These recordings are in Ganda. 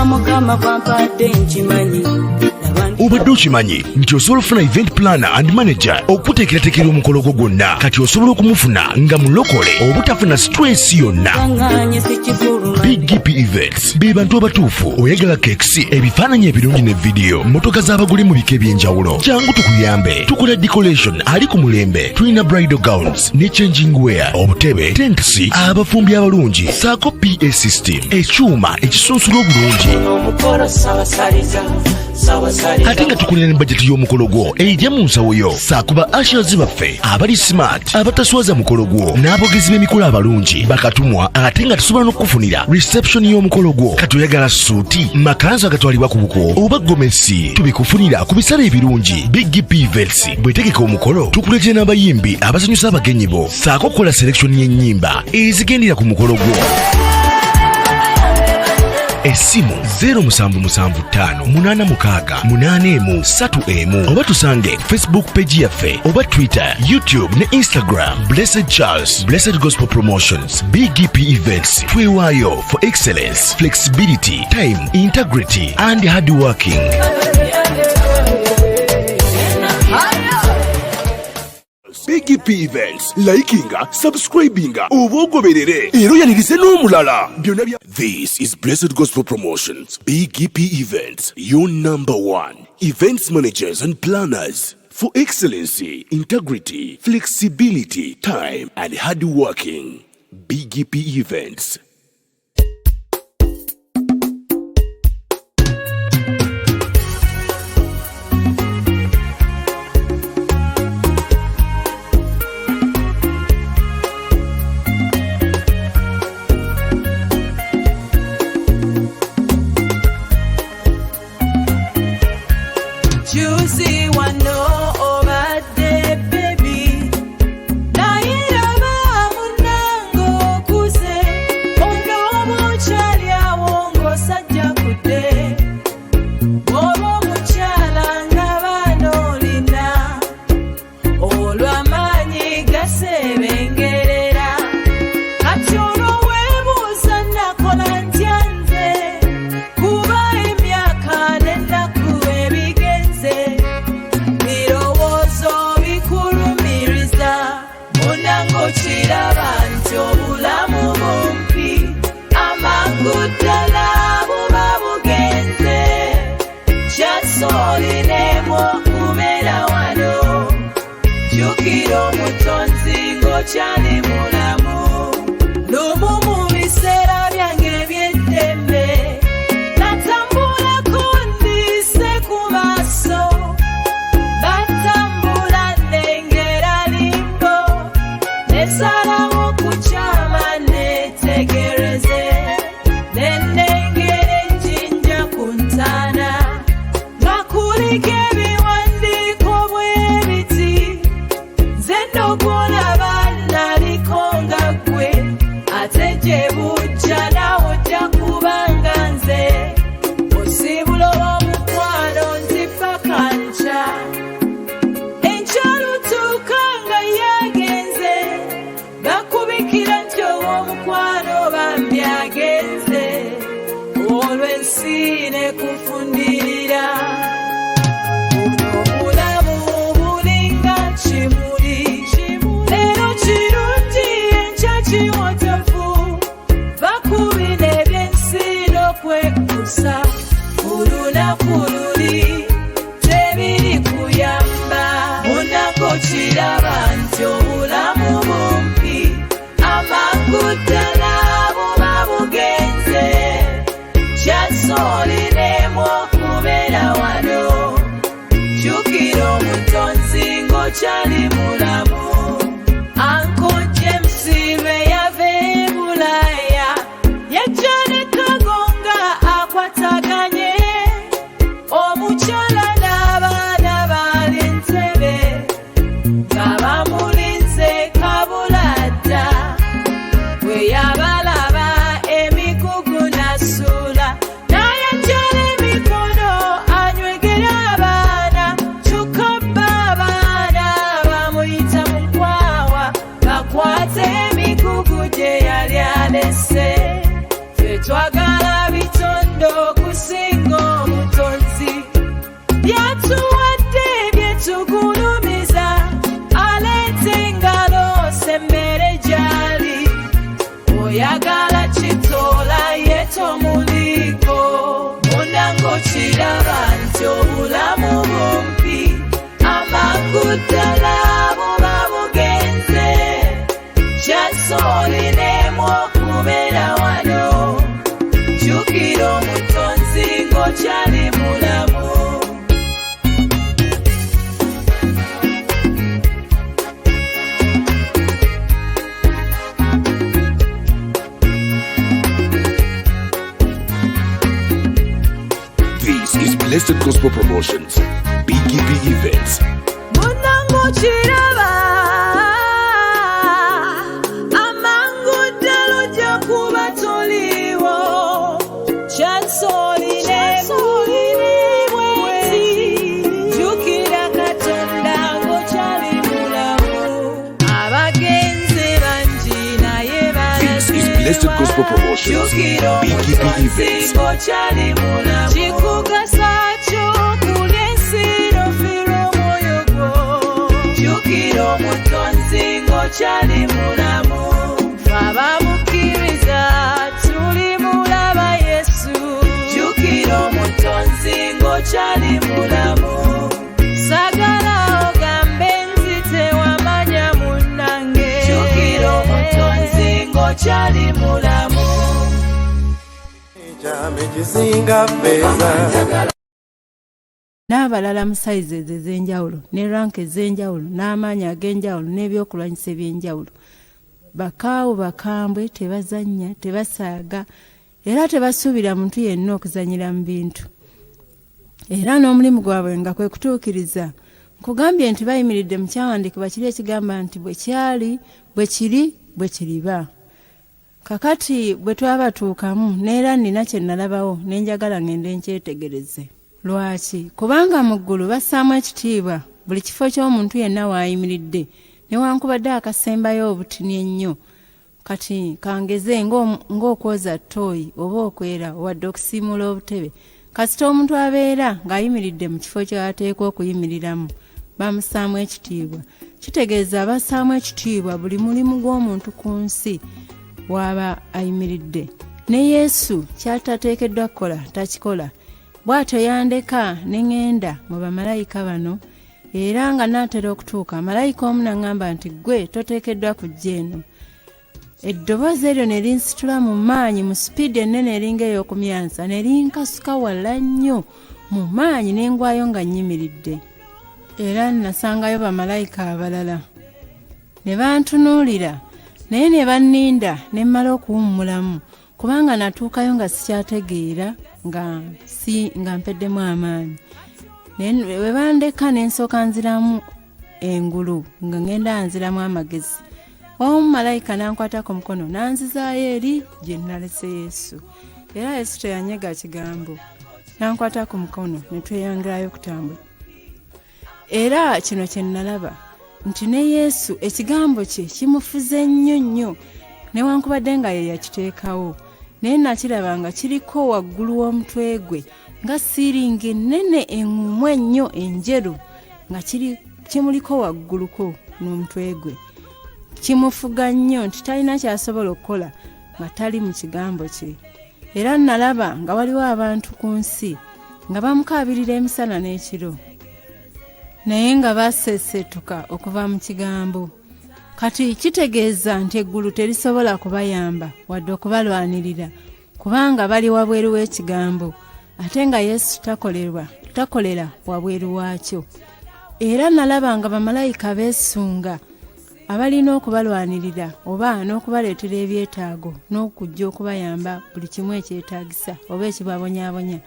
Mukama kwampadde nkimanyi. Obadde okimanyi nti osobola okufuna event planner and manager okuteekerateekera omukolo gwo gwonna kati osobola okumufuna nga mulokole obutafuna stress yonna. BGPevents be bantu abatuufu oyagala kekisi ebifaananyi ebirungi ne vidiyo motoka z'abagole mu bika eby'enjawulo jangu tukuyambe tukola decoration ali ku mulembe tulina bridal gowns ne changing wear obutebe tentsi abafumbi abalungi saako PA system ekyuma ekisunsula obulungi ate nga tukulira ne bajeti y'omukolo gwo ejja mu nsawo yo saakuba ashers baffe abali smart abataswaza mukolo gwo n'abogezi b'emikolo abalungi bakatumwa ate nga tusobola n'okukufunira reception y'omukolo gwo katoyagala suuti makanzu agatwalibwa ku buko oba gomesi tubikufunira ku bisale ebirungi. BGPevents bwetegeka omukolo tukuletera n'abayimbi abasanyusa abagenyi bo saako okukola selection y'ennyimba ezigendera ku mukolo gwo. Essimu 07758681 oba tusange Facebook page yaffe oba Twitter, YouTube ne Instagram. Blessed Charles, Blessed Gospel Promotions. BGPevents twewaayo for excellence, flexibility, time, integrity and hard working. BGPevents likinga, subscribinga, obogoberere ero yanirize n'omulala byonna bya. This is Blessed Gospel Promotions. BGPevents, your #1 events managers and planners for excellency, integrity, flexibility, time and hard working. BGPevents. Juicy one no over there, baby. Nairaba munango kuse, ondo muchalia wongo sajja kude. Bobo muchala ngabano lina, olwamanyi gasebengerera. Kachoro webuza nakola ntyanze, kuba emyaka n'ennaku ebigenze. Birowoozo bikulumiriza, munango kiraba nti obulamu bumpi, amangu ddala buba bugenze. Kyasolinemu okubeera wano, jjukira omutonzi ng'okyali mulamu. Lumu mu biseera byange eby'eddembe, natambulako ndiise ku maaso, batambula nnengera limbo, nesalawo kukyama neetegereze, ne nnengera ejjinja ku ntaana, nga kuliko ebiwandiiko bw'ebiti, nze n'okulaba naliko nga ggwe, ate gye bujja nawe ojja kubanga nze, osibula omukwano nzifa kanca, enkyolutuuka nga yagenze, bakubikira nti ow'omukwano bambi agenze, olwo ensi ne kufundirira. Buno obulamu bulinga kimuli, Blessed Gospel Promotions, BGPevents. Munango chiraba amangu dalo jakuba toliwo chansoline mwezi jukira katonda ngo chali mulamu abagenze banji naye This is Blessed Gospel Promotions, BGPevents. chali mulamu chikugasa cho kulensiro firo moyo gwo jukira omutonzi ngo chali mulamu abamukiriza tuli mulaba Yesu jukira omutonzi ngo chali mulamu sagala ogambe nzite wamanya munange jukira omutonzi ngo chali mulamu n'abalala mu sizes ez'enjawulo ne rank ez'enjawulo n'amaanyi ag'enjawulo n'ebyokulwanyisa eby'enjawulo. Bakaawo bakambwe tebazannya, tebasaaga era tebasuubira muntu yenna okuzanyira mu bintu. Era n'omulimu gwabwe nga kwe kutuukiriza. Nkugambye nti bayimiridde mu kyawandiikibwa kiri ekigamba nti bwe kyali, bwe kiri, bwe kiriba. Kakati bwe twabatuukamu neera nina kye nalabawo ne njagala ngende nkyetegereze. Lwaki? Kubanga mu ggulu bassaamu ekitiibwa buli kifo ky'omuntu yenna waayimiridde newankubadde akasembayo obutini ennyo. Kati kangeze ng'okwoza ttooyi oba okwera wadde okusiimula obutebe. Kasita omuntu abeera ng'ayimiridde mu kifo ky'ateekwa okuyimiriramu bamussaamu ekitiibwa. Kitegeeza bassaamu ekitiibwa buli mulimu gw'omuntu ku nsi waba ayimiridde. Ne Yesu kyatateekeddwa kukola takikola. Bw'atyo yandeka ne ŋŋenda mu bamalayika bano era nga naatera okutuuka malayika omu n'aŋŋamba nti ggwe toteekeddwa kujja eno. Eddoboozi eryo ne linsitula mu maanyi mu sipiidi ennene eringa ey'okumyansa ne linkasuka wala nnyo mu maanyi ne ngwayo nga nnyimiridde. Era nasangayo bamalayika abalala ne bantunuulira naye ne banninda ne mmala okuwummulamu kubanga natuukayo nga sikyategeera nga mpeddemu amaanyi. We bandeka ne nsooka nziramu engulu nga ngenda nziramu amagezi. Omu malayika n'ankwata ku mukono n'anzizaayo eri gye nalese Yesu. Era Yesu teyanyega kigambo. N'ankwata ku mukono ne tweyongerayo kutambula. Era kino kye nalaba nti ne Yesu ekigambo kye kimufuze nnyo nnyo newankubadde nga ye yakiteekawo. Naye nakiraba nga kiriko waggulu w'omutwe gwe nga siiringi ennene eŋŋumu ennyo enjeru nga kimuliko wagguluko n'omutwe gwe. Kimufuga nnyo nti talina kyasobola okukola nga tali mu kigambo kye. Era nalaba nga waliwo abantu ku nsi nga bamukaabirira emisana n'ekiro naye nga baseeseetuka okuva mu kigambo. Kati kitegeeza nti eggulu terisobola kubayamba wadde okubalwanirira kubanga bali wabweru w'ekigambo ate nga Yesu takolera wabweru waakyo. Era nalaba nga bamalayika beesunga abalina okubalwanirira oba n'okubaleetera ebyetaago n'okujja okubayamba buli kimu ekyetaagisa oba ekibabonyaabonya.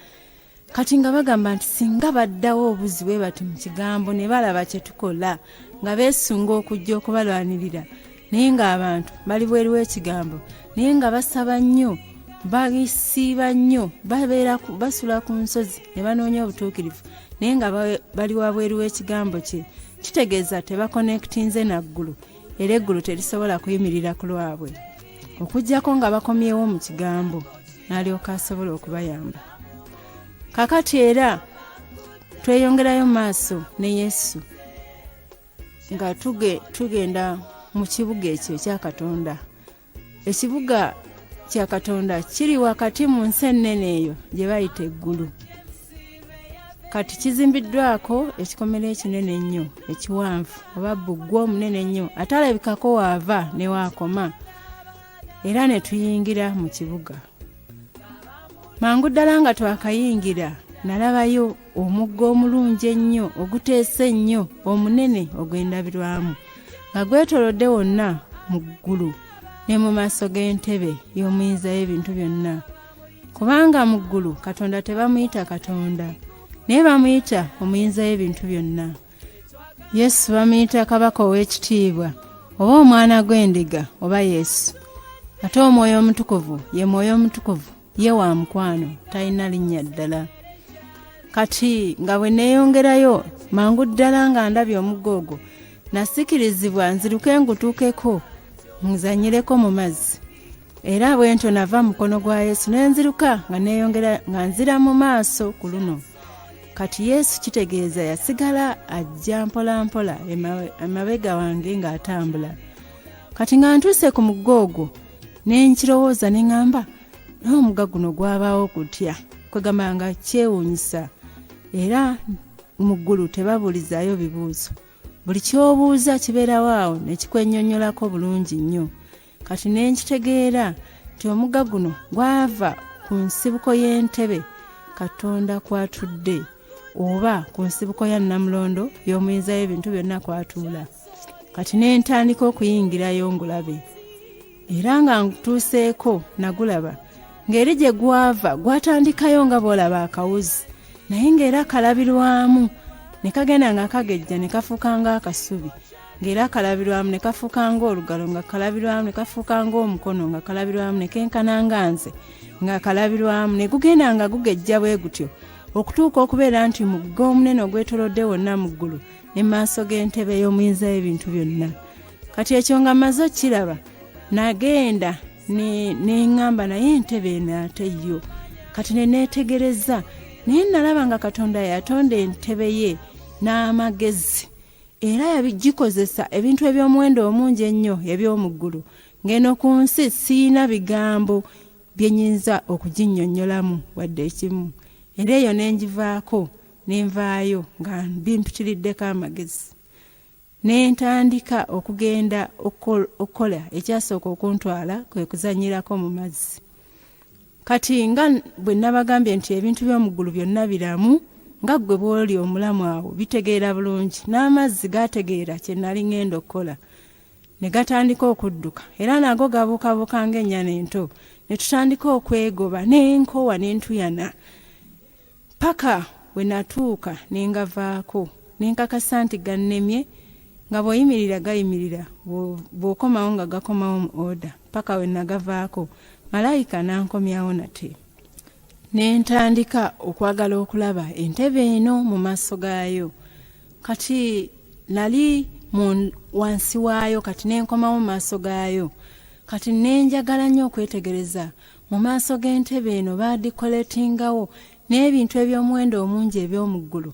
Kati nga bagamba nti singa baddawo obuzi bwe bati mu kigambo ne balaba kye tukola nga beesunga okujja okubalwanirira naye ng'abantu bali bweru w'ekigambo naye nga basaba nnyo bagisiiba nnyo basula ku nsozi ne banoonya obutuukirivu naye nga bali wabweru w'ekigambo kye. Kitegeeza tebakonekitinze naggulu era eggulu terisobola kuyimirira ku lwabwe okuggyako nga bakomyewo mu kigambo n'alyoka asobola okubayamba. Kakati era tweyongerayo maaso ne Yesu nga tugenda mu kibuga ekyo ekya Katonda. Ekibuga kya Katonda kiri wakati mu nsi ennene eyo gye bayita eggulu. Kati kizimbiddwako ekikomera ekinene ennyo ekiwanvu oba bbugwa omunene ennyo atalabikako waava ne waakoma. Era ne tuyingira mu kibuga. Mangu ddala nga twakayingira nalabayo omugga omulungi ennyo oguteese ennyo omunene ogw'endabirwamu nga gwetolodde wonna mu ggulu ne mu maaso g'entebe y'omuyinza y'ebintu byonna. Kubanga mu ggulu Katonda tebamuyita Katonda naye bamuyita omuyinza w'ebintu byonna. Yesu bamuyita kabaka ow'ekitiibwa oba omwana gw'endiga oba Yesu. Ate omwoyo omutukuvu ye mwoyo omutukuvu ye wa mukwano talina linnya ddala. Kati nga bwe neeyongerayo mangu ddala nga ndabye omuggo ogwo nasikirizibwa nziruke ngutuukeko nzanyireko mu mazzi. Era bwentyo nava mukono gwa Yesu nenziruka nga neeyongera nga nzira mu maaso ku luno. Kati Yesu kitegeeza yasigala ajja mpola mpola emabega wange ng'atambula. Kati nga ntuuse ku muggo ogwo nenkirowooza ne ŋŋamba n'omugga guno gwabaawo gutya, kwegamba nga kyewuunyisa. Era mu ggulu tebabuulizaayo bibuuzo, buli ky'obuuza kibeerawo awo ne kikwennyonnyolako bulungi nnyo. Kati nenkitegeera nti omugga guno gwava ku nsibuko y'entebe Katonda kwatudde oba ku nsibuko ya Namulondo y'omuyinza w'ebintu byonna kwatuula. Kati nentandika okuyingirayo ngulabe. Era nga ntuuseeko nagulaba ng'eri gye gwava gwatandikayo nga bw'olaba akawuzi, naye ng'era kalabirwamu ne kagenda nga kagejja ne kafuuka ng'akasubi, ng'era kalabirwamu ne kafuuka ng'olugalo, nga kalabirwamu ne kafuuka ng'omukono, nga kalabirwamu ne kenkana nga nze, nga kalabirwamu ne gugenda nga gugejja bwe gutyo okutuuka okubeera nti mugga omunene ogwetolodde wonna mu ggulu ne maaso g'entebe y'omuyinza w'ebintu byonna. Kati ekyo nga maze okiraba nagenda neŋŋamba naye entebe eno ate yo. Kati neneetegereza naye nalaba nga Katonda yatonda entebe ye n'amagezi era yabigikozesa ebintu eby'omuwendo omungi ennyo eby'omu ggulu, ng'eno ku nsi siina bigambo bye nnyinza okuginnyonnyolamu wadde ekimu. Era eyo nengivaako nenvaayo nga bimpitiriddeko amagezi. Nentandika okugenda okukola ekyasooka okuntwala kwe kuzanyirako mu mazzi. Kati nga bwe nabagambye nti ebintu by'omu ggulu byonna biramu, nga ggwe bw'oli omulamu awo bitegeera bulungi, n'amazzi gategeera kye nali ngenda okukola. Ne gatandika okudduka era nago gabuukabuuka ng'ennyana ento, ne tutandika okwegoba n'enkowa n'entuyana. Paka we natuuka nengavaako nenkakasa nti gannemye, nga bw'oyimirira gayimirira, bw'okomawo nga gakomawo mu oda. Paka we nagavaako malayika nankomyawo nate. Nentandika okwagala okulaba entebe eno mu maaso gaayo. Kati nali wansi waayo, kati nenkomawo mu maaso gaayo. Kati nenjagala nnyo okwetegereza mu maaso g'entebe eno baadikoletingawo n'ebintu eby'omuwendo omungi eby'omu ggulu.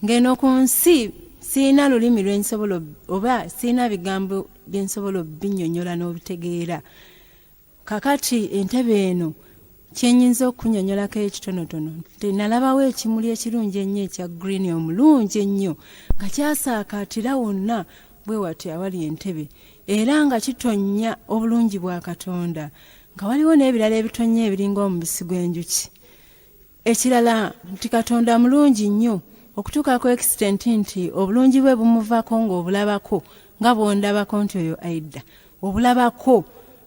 Ng'eno ku nsi siina lulimi lwensobola oba siina bigambo byensobola obinnyonnyola n'obitegeera. Kakati entebe eno kyenyinza okunnyonnyolako ekitonotono, nalabawo ekimuli ekirungi ennyo ekya green omulungi ennyo nga kyasaakaatira wonna bwe wati awali entebe, era nga kitonnya obulungi bwa Katonda, nga waliwo n'ebirala ebitonnya ebiringa omubisi gw'enjuki. Ekirala nti Katonda mulungi nnyo okutuuka ku extent nti obulungi bwe bumuvaako ng'obulabako, nga bw'ondabako nti oyo Aida obulabako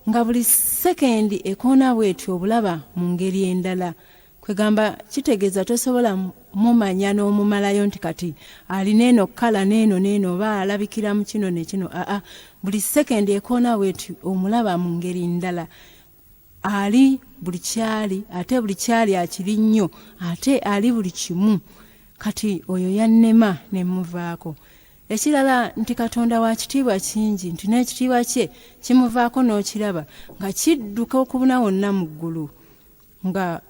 nga buli sekendi ekoona bw'etyo obulaba mu ngeri endala. Kwegamba kitegeeza tosobola mumanya n'omumalayo nti kati alina eno kkala n'eno n'eno oba alabikira mu kino ne kino. Buli sekendi ekoona bw'etyo omulaba mu ngeri ndala. Ali buli kyali, ate buli kyali akiri nnyo, ate ali buli kimu. Kati oyo yannema ne muvaako. Ekirala nti Katonda wa kitiibwa kingi, nti n'ekitiibwa kye kimuvaako n'okiraba nga kidduka okubuna wonna mu ggulu, nga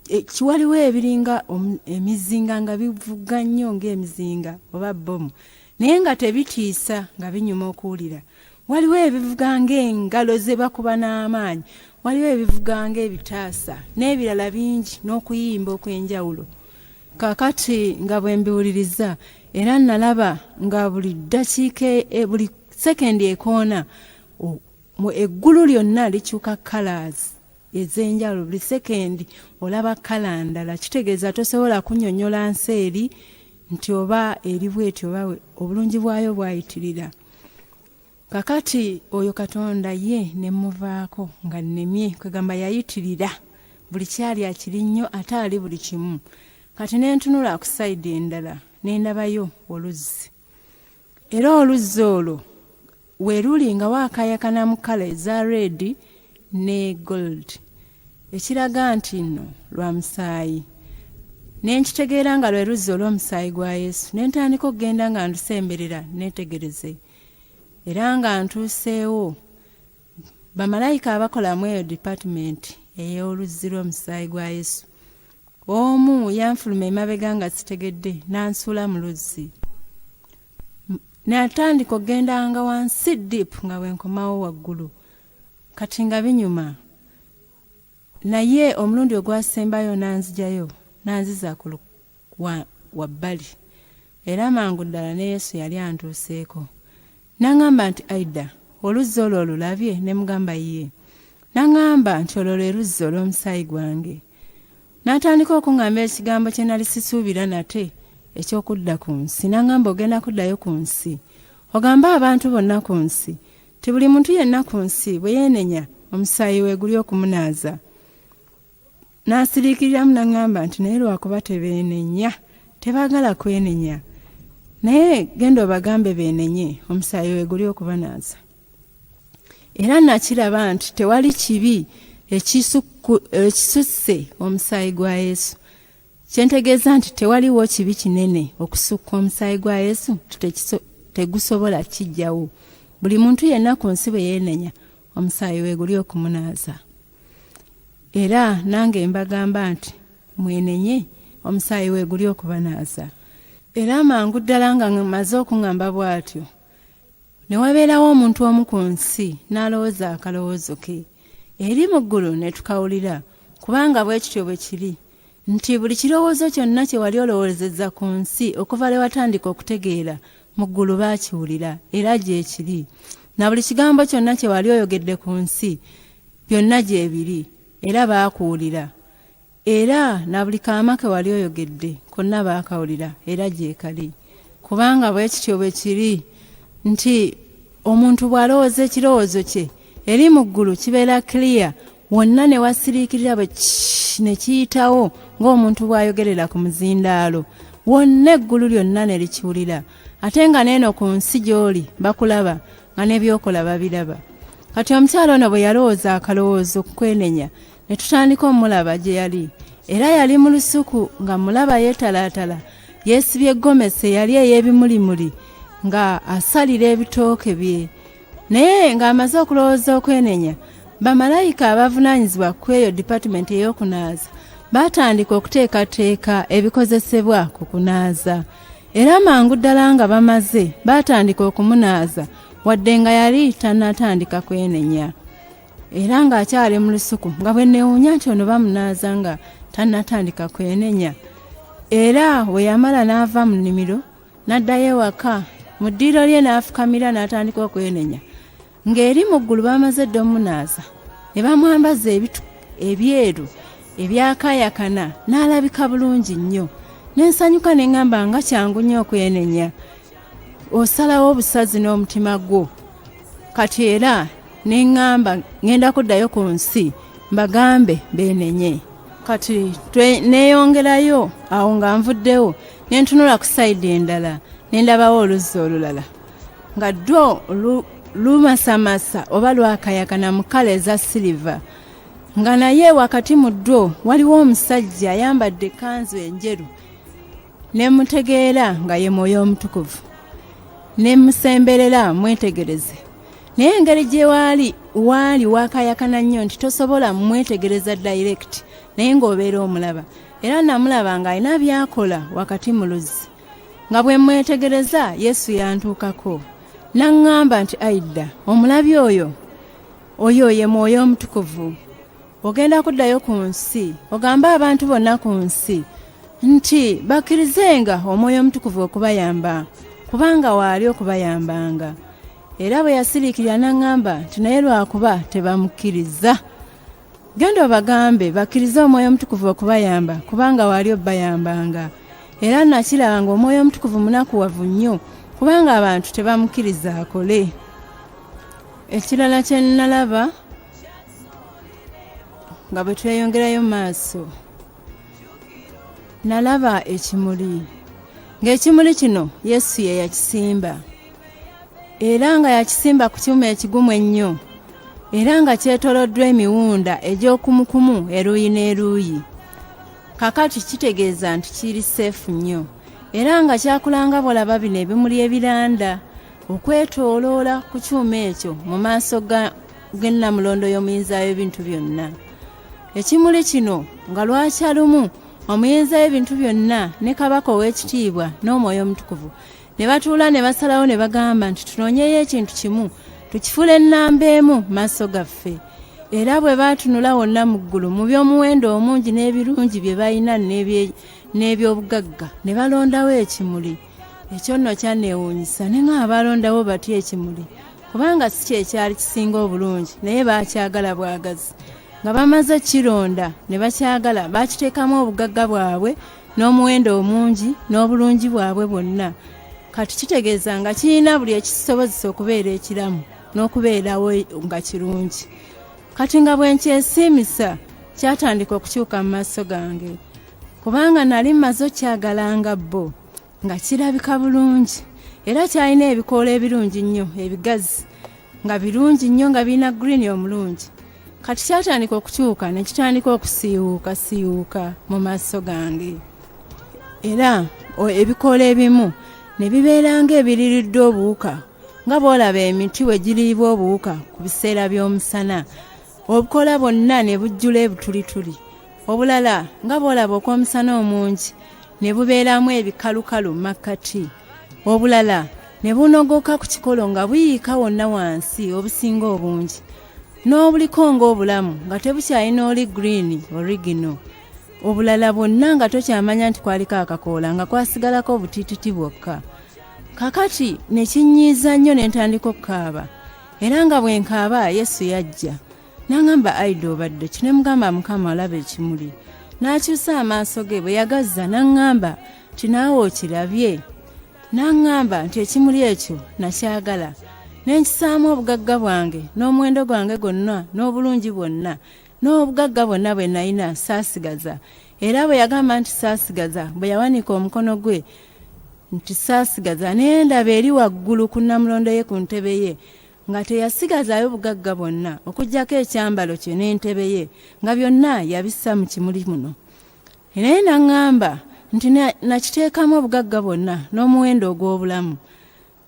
kiwaliwo ebiringa emizinga nga bivuga nnyo ng'emizinga oba bomu, naye nga tebitiisa, nga binyuma okuwulira. Waliwo ebivuga ng'engalo ze bakuba n'amaanyi, waliwo ebivuga ng'ebitaasa n'ebirala bingi n'okuyimba okw'enjawulo. Kakati nga bwe mbiwuliriza era nalaba nga buli ddakiika buli sekendi ekoona mu eggulu lyonna likyuka colors ez'enjawulo. Buli sekendi olaba kala ndala. Kitegeeza tosobola kunnyonnyola nsi eri nti oba eri bw'etyo oba obulungi bwayo bwayitirira. Kakati oyo Katonda ye ne muvaako nga nnemye, kwegamba yayitirira, buli kyali akiri nnyo ate ali buli kimu. kati nentunula ku side endala nendabayo oluzzi era oluzzi olwo weruli nga waakayakana mu kala eza red ne gold ekiraga nti nno lwa musaayi nenkitegeera nga lwe luzzi olw'omusaayi gwa Yesu nentandika okugenda nga ndusemberera netegereze era nga ntuuseewo bamalayika abakolamu eyo department ey'oluzzi lw'omusaayi gwa Yesu omu yanfuluma emabega nga sitegedde nansuula mu luzzi natandika okugenda nga wansi deep nga bwenkomawo waggulu kati nga binyuma naye omulundi ogwasembayo nanzijayo nanziza ku wabbali era mangu ddala ne Yesu yali antuuseeko naŋŋamba nti Aida oluzzi olwo olulabye ne mugamba ye naŋŋamba nti olwo lwe luzzi olw'omusaayi gwange n'atandika okuŋŋamba ekigambo kye nali sisuubira nate eky'okudda ku nsi naŋŋamba ogenda kuddayo ku nsi ogambe abantu bonna ku nsi ti buli muntu yenna ku nsi bwe yeenenya omusaayi we guli okumunaaza n'asiriikiriramu naŋŋamba nti naye lwakuba tebeenenya tebaagala kwenenya naye genda obagambe beenenye omusaayi we guli okubanaaza era nakiraba nti tewali kibi ekisusse omusaayi gwa Yesu kyentegeeza nti tewaliwo kibi kinene okusukka omusaayi gwa Yesu tegusobola kijjawo buli muntu yenna ku nsi bwe yeenenya omusaayi we guli okumunaaza era nange mbagamba nti mwenenye omusaayi we guli okubanaaza era mangu ddala nga maze okuŋŋamba bw'atyo ne wabeerawo omuntu omu ku nsi n'alowooza akalowoozo ke eri mu ggulu ne tukawulira kubanga bwe kityo bwe kiri nti buli kirowoozo kyonna kye wali olowoozezza ku nsi okuva lwe watandika okutegeera mu ggulu baakiwulira era gye kiri na buli kigambo kyonna kye wali oyogedde ku nsi byonna gye biri era baakuwulira era na buli kaama ke wali oyogedde konna baakawulira era gye kali kubanga bwe kityo bwe kiri nti omuntu bw'alowooza ekirowoozo kye eri mu ggulu kibeera clear wonna ne wasiriikirira bwe ne kiyitawo ng'omuntu bw'ayogerera ku muzindaalo wonna eggulu lyonna ne likiwulira ate nga neeno ku nsi gy'oli bakulaba nga n'ebyokola babiraba kati omukyalo ono bwe yalowooza akalowoozo kukwenenya ne tutandika omulaba gye yali era yali mu lusuku nga mulaba yeetalaatala yeesibye eggomesi yali ey'ebimulimuli nga asalira ebitooke bye naye ng'amaze okulowooza okwenenya bamalayika abavunaanyizibwa ku eyo department ey'okunaaza baatandika okuteekateeka ebikozesebwa ku kunaaza era mangu ddala nga bamaze baatandika okumunaaza wadde nga yali tannatandika kwenenya era ng'akyali mu lusuku nga bwe neewuunya nti ono bamunaaza nga tannatandika kwenenya era we yamala n'ava mu nnimiro n'addayo ewaka mu ddiiro lye n'afukamira n'atandika okwenenya ng'eri mu ggulu bamaze dde omunaaza ne bamwambaza ebyeru ebyakayakana n'alabika bulungi nnyo n'ensanyuka ne ŋŋamba nga kyangu nnyo okwenenya osalawo obusazi n'omutima gwo kati era ne ŋŋamba ŋŋenda kuddayo ku nsi mbagambe beenenye kati neeyongerayo awo nga nvuddewo ne ntunula ku sayidi endala ne ndabawo oluzzi olulala nga ddwo lumasamasa oba lwakayakana mu kala eza siliva nga naye wakati mu ddwo waliwo omusajja ayambadde ekkanzu enjeru ne mutegeera nga ye Mwoyo Omutukuvu ne musemberera mwetegereze naye engeri gye waali wakayakana nnyo nti tosobola mwetegereza direct naye ng'obeera omulaba era namulaba nga alina byakola wakati mu luzzi nga bwe mwetegereza Yesu yantuukako naŋŋamba nti Aida omulabi oyo ye Mwoyo Omutukuvu ogenda kuddayo ku nsi ogambe abantu bonna ku nsi nti bakkirizenga Omwoyo Omutukuvu okubayamba kubanga waali okubayambanga era bwe yasiriikirira naŋŋamba nti naye lwakuba tebamukkiriza genda obagambe bakkirize Omwoyo Omutukuvu okubayamba kubanga waali obayambanga era nakiraba nga Omwoyo Omutukuvu munakuwavu nnyo kubanga abantu tebamukkiriza akole ekirala kye nalaba nga bwe tweyongerayo maaso nalaba ekimuli ng'ekimuli kino Yesu ye yakisimba era nga yakisimba ku kyuma ekigumu ennyo era nga kyetoloddwa emiwunda egy'okumukumu eruuyi n'eruuyi. Kakati kitegeeza nti kiri seefu nnyo era nga kyakulanga bw'olaba bino ebimuli ebiranda okwetooloola ku kyuma ekyo mu maaso g'ennamulondo y'omuyinza w'ebintu byonna. Ekimuli kino nga lwakya lumu omuyinza w'ebintu byonna ne kabaka ow'ekitiibwa n'omwoyo omutukuvu ne batuula ne basalawo ne bagamba nti tunoonyeyo ekintu kimu tukifuule ennamba emu maaso gaffe. Era bwe baatunula wonna mu ggulu mu by'omuwendo omungi n'ebirungi bye balina n'ebyobugagga ne balondawo ekimuli. Ekyo nno kyanneewuunyisa ne nga abalondawo batya ekimuli kubanga si kye kyali kisinga obulungi naye baakyagala bwagazi. Nga bamaze kironda ne bakyagala bakiteekamu obugagga bwabwe n'omuwendo omungi n'obulungi bwabwe bwonna. Kati kitegeeza nga kirina buli ekisobozesa okubeera ekiramu n'okubeerawo nga kirungi. Kati nga bwe nkyesiimisa kyatandika okukyuka mu maaso gange kubanga nali mmaze okyagalanga bbo nga kirabika bulungi era kyalina ebikoola ebirungi nnyo ebigazi nga birungi nnyo nga birina green omulungi. Kati kyatandika okukyuka ne kitandika okusiiwuuka mu maaso gange era ebikoola ebimu ne bibeera ng'ebiriiriddwa obuwuka nga bw'olaba emiti we giriibwa obuwuka ku biseera by'omusana. Obukoola bwonna ne bujjula ebutulituli obulala nga bw'olaba okw'omusana omungi ne bubeeramu ebikalukalu mu makkati obulala ne bunogoka ku kikolo nga buyiika wonna wansi obusinga obungi n'obuliko ng'obulamu nga tebukyalina oli green original obulala bwonna nga tokyamanya nti kwaliko akakoola nga kwasigalako obutiititi bwokka. Kakati ne kinnyiiza nnyo ne ntandika okukaaba era nga bwe nkaaba Yesu yajja n'aŋŋamba Aida obadde ki ne mugamba Mukama olaba ekimuli n'akyusa amaaso ge bwe yagazza n'aŋŋamba nti naawe okirabye n'aŋŋamba nti ekimuli ekyo nakyagala n'enkisaamu obugagga bwange n'omuwendo gwange gwonna n'obulungi bwonna n'obugagga bwonna bwe nalina saasigaza. Era bwe yagamba nti saasigaza bwe yawanika omukono gwe nti saasigaza ne ndaba eri waggulu ku nnamulondo ye ku ntebe ye nga teyasigazaayo bugagga bwonna okuggyako ekyambalo kye n'entebe ye nga byonna yabissa mu kimuli muno. Naye n'aŋŋamba nti nakiteekamu obugagga bwonna n'omuwendo ogw'obulamu.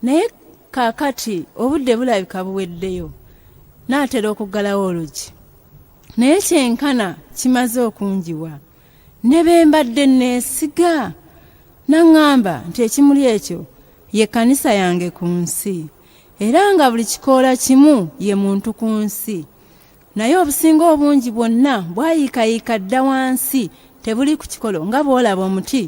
Naye kaakati obudde bulabika buweddeyo n'atera okuggalawo oluggi naye kyenkana kimaze okunjiwa ne be mbadde neesiga. N'aŋŋamba nti ekimuli ekyo ye kkanisa yange ku nsi era nga buli kikoola kimu ye muntu ku nsi naye obusinga obungi bwonna bwayiikayiika dda wansi tebuli ku kikolo nga bw'olaba omuti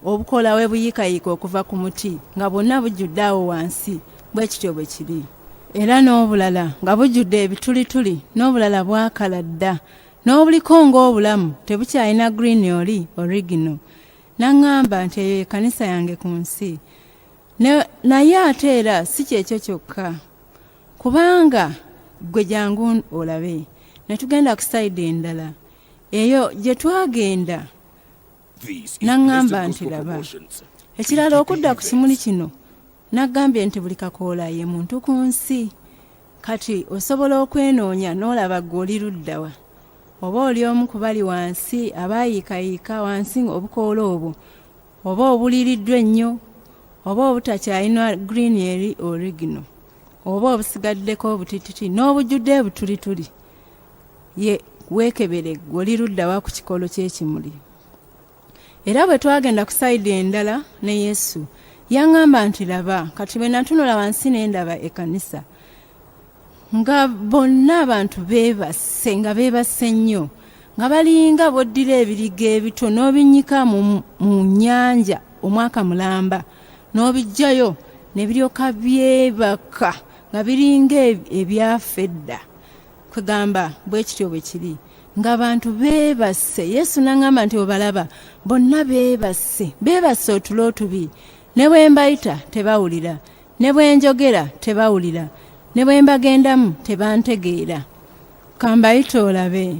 obukoola we buyiikayiika okuva ku muti nga bwonna bujjudde awo wansi bwe kityo bwe kiri. Era n'obulala nga bujjudde ebitulituli n'obulala bwakala dda n'obuliko ng'obulamu tebukyalina green oli original. N'aŋŋamba nti eyo ekkanisa yange ku nsi naye ate era si kyekyo kyokka kubanga gwe jangu olabe ne tugenda ku sayidi endala eyo gye twagenda. N'aŋŋamba nti laba ekirala okudda ku kimuli kino n'aggambye nti buli kakoola ye muntu ku nsi. Kati osobola okwenoonya n'olaba gwe oli luddawa oba oli omu ku bali wansi abaayiikayiika wansi obukoola obwo oba obuliiriddwa ennyo oba obutakyalina green eri original oba obusigaddeko obutititi n'obujjudde ebutulituli ye weekebere oli luddawa ku kikolo ky'ekimuli. Era bwe twagenda ku sayidi endala ne Yesu yaŋŋamba nti laba kati bwe natunula wansi ne ndaba ekkanisa nga bonna abantu beebase nga beebase nnyo nga balinga boddira ebiriga ebito n'obinnyika mu nnyanja omwaka mulamba n'obijjayo ne biryoka byebaka nga biringa ebyafa edda kwegamba bwe kityo bwe kiri nga abantu beebase. Yesu n'aŋŋamba nti obalaba bonna beebase otulo otubi ne bwe mbayita tebawulira ne bwe njogera tebawulira ne bwe mbagendamu tebantegeera. Kambayita olabe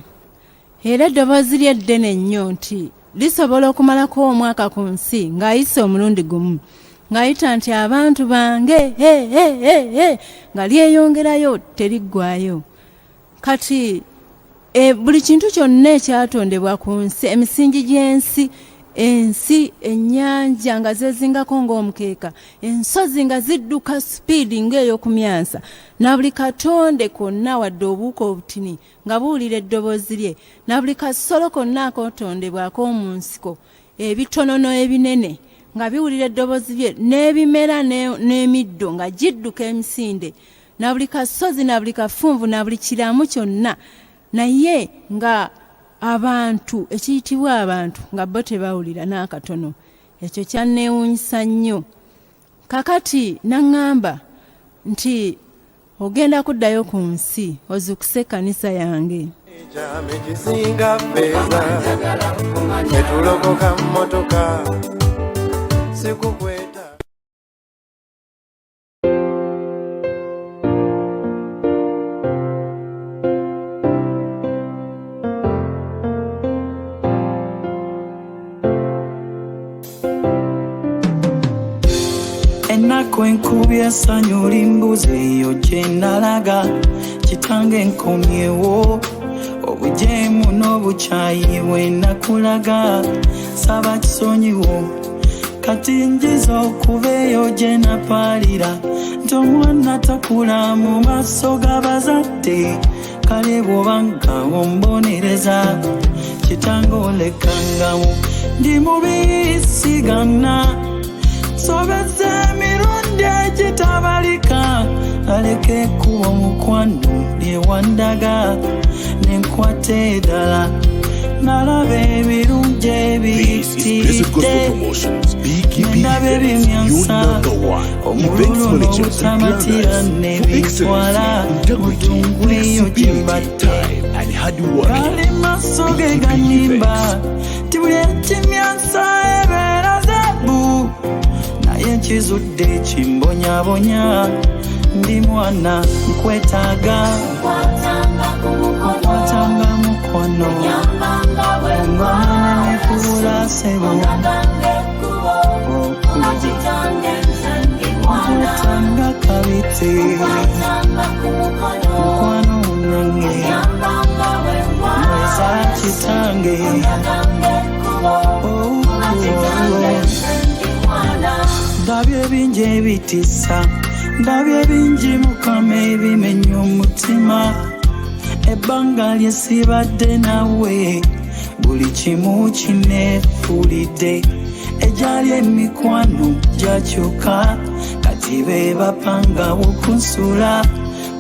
era eddoboozi lye ddene nnyo nti lisobola okumalako omwaka ku nsi ng'ayise omulundi gumu ng'ayita nti abantu bange nga lyeyongerayo teriggwayo. Kati buli kintu kyonna ekyatondebwa ku nsi, emisingi gy'ensi, ensi, ennyanja nga zezingako ng'omukeeka, ensozi nga zidduka sipiidi ng'ey'okumyansa, na buli katonde konna wadde obuuka obutini nga buwulira eddoboozi lye, na buli kasolo konna akotondebwa ak'omu nsiko, ebitonono ebinene nga biwulira eddoboozi lye, n'ebimera n'emiddo nga gidduka emisinde, na buli kasozi na buli kafunvu na buli kiramu kyonna, naye nga abantu ekiyitibwa abantu nga bo tebawulira n'akatono. Ekyo kyanneewuunyisa nnyo. Kakati naŋŋamba nti ogenda kuddayo ku nsi ozukuse ekkanisa yange. Ekyama ekisinga ffeeza netulokoka mmotoka sikukweta. Ennaku enkubye essanyu limbuze eyo gye nalaga, kitange nkomyewo obujeemu n'obukyayi bwe nakulaga, saba kisonyiwo kati njiza okuba eyo gye napaalira, nti omwana takula mu maaso g'abazadde, kale bw'obanga ombonereza kitange olekangamu, ndi mubi sigana sobeze emirundi egitabalika, aleke kuba omukwano lyewandaga nenkwata eddala, nalaba ebirungi ebiyitiridde, nendaba ebimyansa omululu n'obutamatira nebitwala mutungu eyo gyembatte, gali maaso ge ganyimba ti buli ekimyansa ebeera zebu, naye nkizudde kimbonyabonya, ndi mwana nkwetaaga, nkwatanga mukono omwana nekubula sebo, nkwetanga kabite mukwano munange, mweza kitange, ndabye ebingi ebitisa, ndabye ebingi mukama ebimenya omutima, ebbanga lyesibadde nawe buli kimu kineefulidde, egyali emikwano gyakyuka kati be bapangawo kunsula,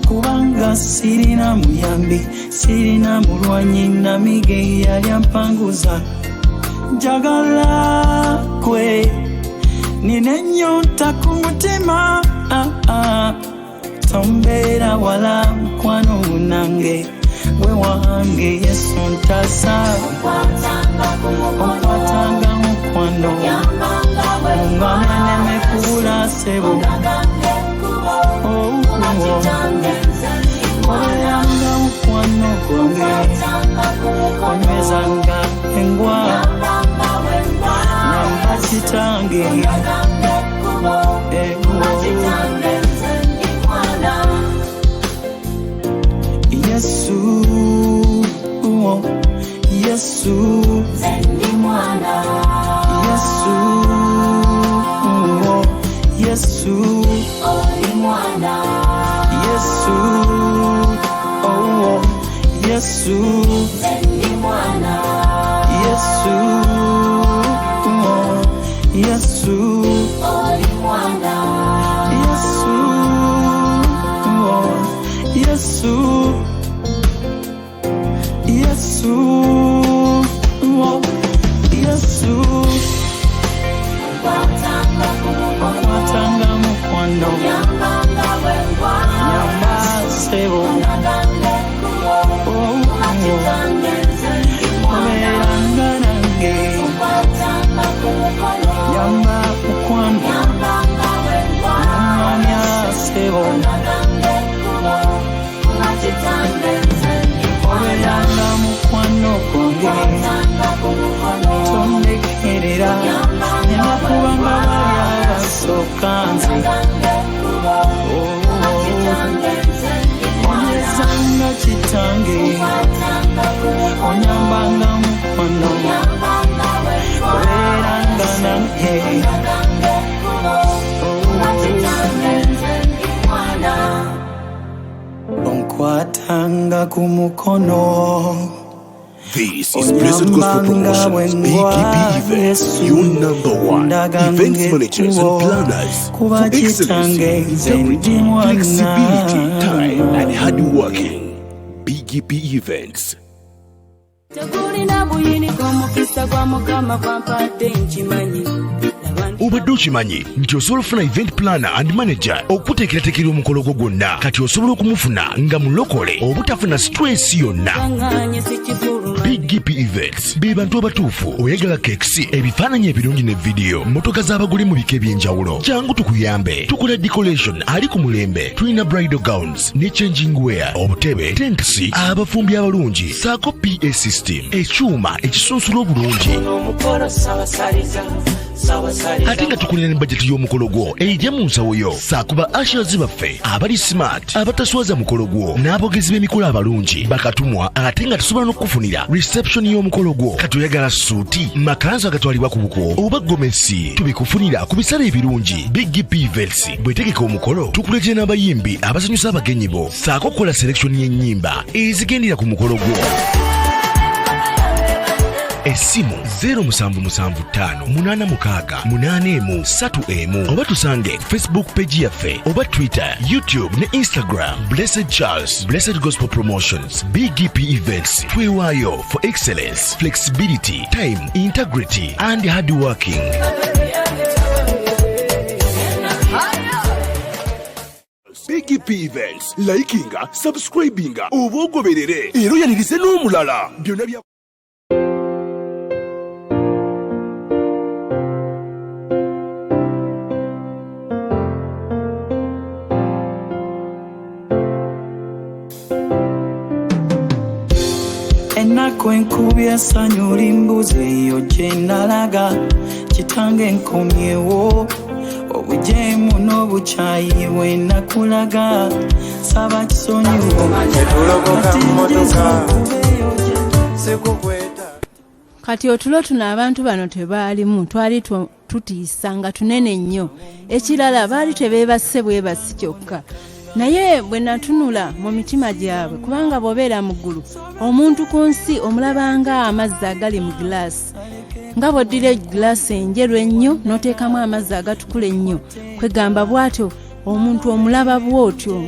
kubanga sirina muyambi, sirina mulwanyi, namige yali ampanguza, njagala kwe nina ennyonta ku mutima, tombeera wala mukwano munange, gwe wange Yesu ntasa, onkwatanga mukwano omwana nemekubula sebo, obeeranga mukwano gwange, onywezanga engwa namba kitange, Yesu, Yesu, Yesu, Yesu, Yesu, Yesu, Yesu, Yesu, Yesu, Yesu, okwatanga mukwano nyamba sebo, obeeranga nange nyamba mukwano nyamanya sebo, obeeranga mukwano gwange mukono weranga nange onkwatanga ku mukono. This is Blessed Gospel Promotions, BGPevents, your #1 events managers and planners for excellence, integrity, flexibility, time, and hard working. BGPevents. Obadde okimanyi nti osobola okufuna event planner and manager okuteekerateekera omukolo gwo gwonna kati osobola okumufuna nga mulokole obutafuna stress yonna. BGPevents be bantu abatuufu oyagala kekisi ebifaananyi ebirungi ne vidiyo mmotoka z'abagole mu bika eby'enjawulo kyangu tukuyambe tukola decoration ali ku mulembe tulina bridal gowns ne changing wear obutebe tents abafumbi abalungi saako PA system ekyuma ekisunsula obulungi ate nga tukulira ne bajeti y'omukolo gwo ejja mu nsawo yo saakuba ashes baffe abali smart abataswaza mukolo gwo n'abogezi b'emikolo abalungi bakatumwa ate nga tusobola n'okufunira reception y'omukolo gwo kati oyagala suuti makanzu agatwalibwa ku buko oba gomesi tubikufunira ku bisale ebirungi. BGPevents bwetegeka omukolo tukuletera n'abayimbi abasanyusa abagenyi bo saako okukola selection y'ennyimba ezigendera ku mukolo gwo. Esimu 0775868131 oba tusange Facebook page yaffe oba Twitter, YouTube ne Instagram. Blessed Charles, Blessed Gospel Promotions, BGPevents. Twewaayo for excellence, flexibility, time, integrity and hard working. BGPevents, likinga, subscribinga, oba ogoberere era oyanirize n'omulala byonna bya ennaku enkubi essanyu limbuzi eyo gye nalaga kitange enkomyewo obujeemu n'obukyayi bwe nakulaga saba kisonyiwo Tulokoka mmotoka sikukweta. Kati otulo tuno abantu bano tebaalimu twali tutiisa nga tunene nnyo ekirala baali tebeebasse bwebasi kyokka naye bwe natunula mu mitima gyabwe kubanga bw'obeera mu ggulu omuntu ku nsi omulabanga amazzi agali mu giraasi nga bw'oddira egiraasi enjeru ennyo n'oteekamu amazzi agatukula ennyo kwegamba bw'atyo omuntu omulaba bw'otyo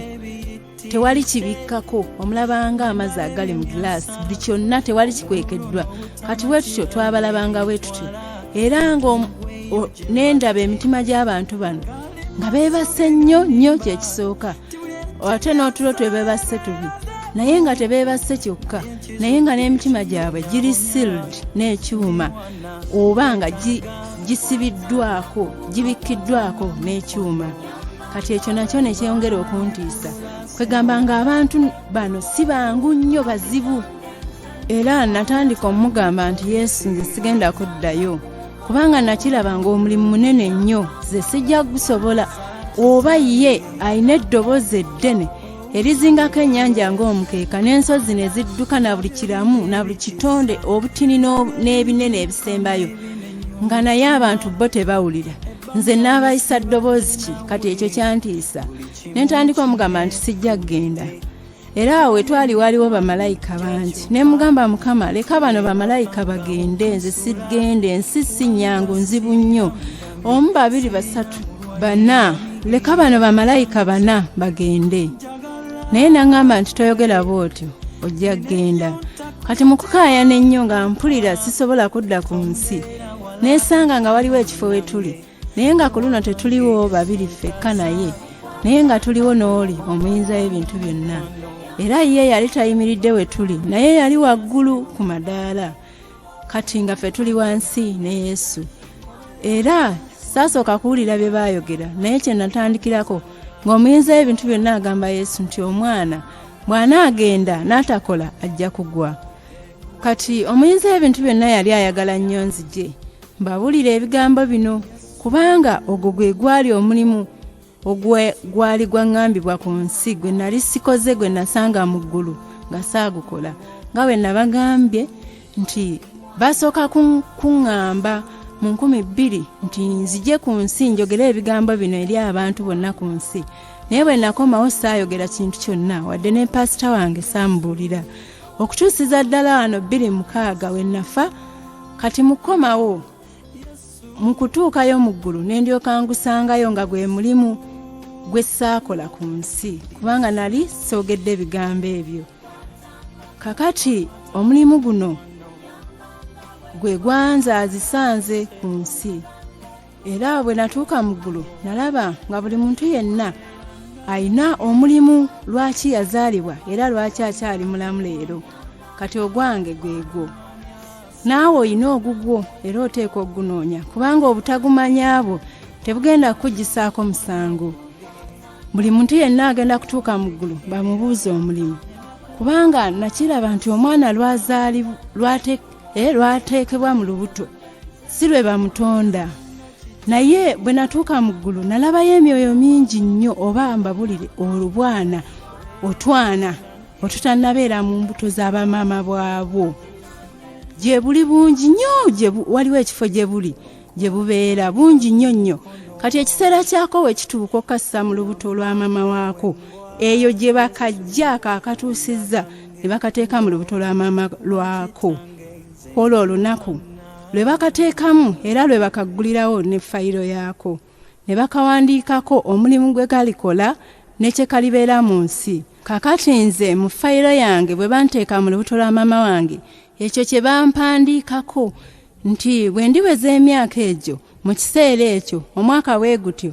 tewali kibikkako omulabanga amazzi agali mu giraasi buli kyonna tewali kikwekeddwa kati bwe tutyo twabalabanga bwe tutyo era nga n'endaba emitima gy'abantu bano nga beebasse nnyo kyekisooka ate n'otulo twebeebasse tubi naye nga tebeebasse kyokka naye nga n'emitima gyabwe giri sealed n'ekyuma oba nga gisibiddwako gibikkiddwako n'ekyuma. Kati ekyo nakyo ne kyeyongera okuntiisa kwegamba nga abantu bano si bangu nnyo bazibu era natandika omugamba nti Yesu nze sigenda kuddayo kubanga nakiraba ng'omulimu munene nnyo ze sijja gusobola oba ye ayina eddoboozi eddene erizingako ennyanja ng'omukeeka n'ensozi ne zidduka na buli kiramu na buli kitonde obutini n'ebinene ebisembayo nga naye abantu bo tebawulira nze n'abayisa ddoboozi ki kati ekyo kyantiisa ne ntandika omugamba nti sijja kgenda era awo twali waliwo bamalayika bangi ne mugamba Mukama leka bano bamalayika bagende nze sigende ensi si nnyangu nzibu nnyo 1 2 3 4 leka bano bamalayika 4 bagende naye naŋŋamba nti toyogera bw'otyo ojja kgenda kati mu kukaayana ennyo nga mpulira sisobola kudda ku nsi neesanga nga waliwo ekifo we tuli naye nga ku luno tetuliwo babiri ffekka naye nga tuliwo n'oli omuyinza w'ebintu byonna era ye yali tayimiridde we tuli naye yali waggulu ku madaala kati nga ffe tuli wansi ne Yesu era saasooka kuwulira bye baayogera naye kye natandikirako ng'omuyinza w'ebintu byonna agamba Yesu nti omwana bw'anaagenda n'atakola ajja kugwa. Kati omuyinza w'ebintu byonna yali ayagala nnyo nzije mbabulira ebigambo bino kubanga ogwo gwe gwali omulimu gwali gwaŋŋambibwa ku nsi gwe nali sikoze gwe nasanga mu ggulu nga saagukola nga bwe nabagambye nti basooka kuŋŋamba mu 2000 nti nzije ku nsi njogera ebigambo bino eri abantu bonna ku nsi. Naye bwe nakomawo saayogera kintu kyonna wadde ne pasita wange samubuulira. Okutuusiza ddala wano 2006 we nafa, kati mukomawo mu kutuukayo mu ggulu ne ndyoka ngusangayo nga gwe mulimu gwe saakola ku nsi kubanga nali soogedde ebigambo ebyo. Kakati omulimu guno gwe gwanzaazisanze ku nsi. Era bwe natuuka mu ggulu nalaba nga buli muntu yenna ayina omulimu lwaki yazaalibwa era lwaki akyali mulamu leero. Kati ogwange gwegwo. Naawe oyina ogugwo era oteeka ogunoonya kubanga obutagumanyabo tebugenda kugisaako musango. Buli muntu yenna agenda kutuuka mu ggulu bamubuuze omulimu. Kubanga nakiraba nti omwana lwateekebwa mu lubuto si lwe bamutonda. Naye bwe natuuka mu ggulu nalabayo emyoyo mingi nnyo oba mbabulire olubwana otwana otutannabeera mu mbuto z'abamaama bwabo. Gye buli bungi nnyo waliwo ekifo gye buli gye bubeera bungi nnyo nnyo. Kati ekiseera kyako we kituuka okassa mu lubuto lwa maama waako eyo gye bakajja kakatuusizza ne bakateeka mu lubuto lwa maama lwako. Olwo olunaku lwe bakateekamu era lwe bakaggulirawo ne fayiro yaako ne bakawandiikako omulimu gwe galikola ne kye kalibeera mu nsi. Kakati nze mu fayiro yange bwe banteeka mu lubuto lwa maama wange ekyo kye bampandiikako nti bwe ndiweza emyaka egyo mu kiseera ekyo omwaka bwe gutyo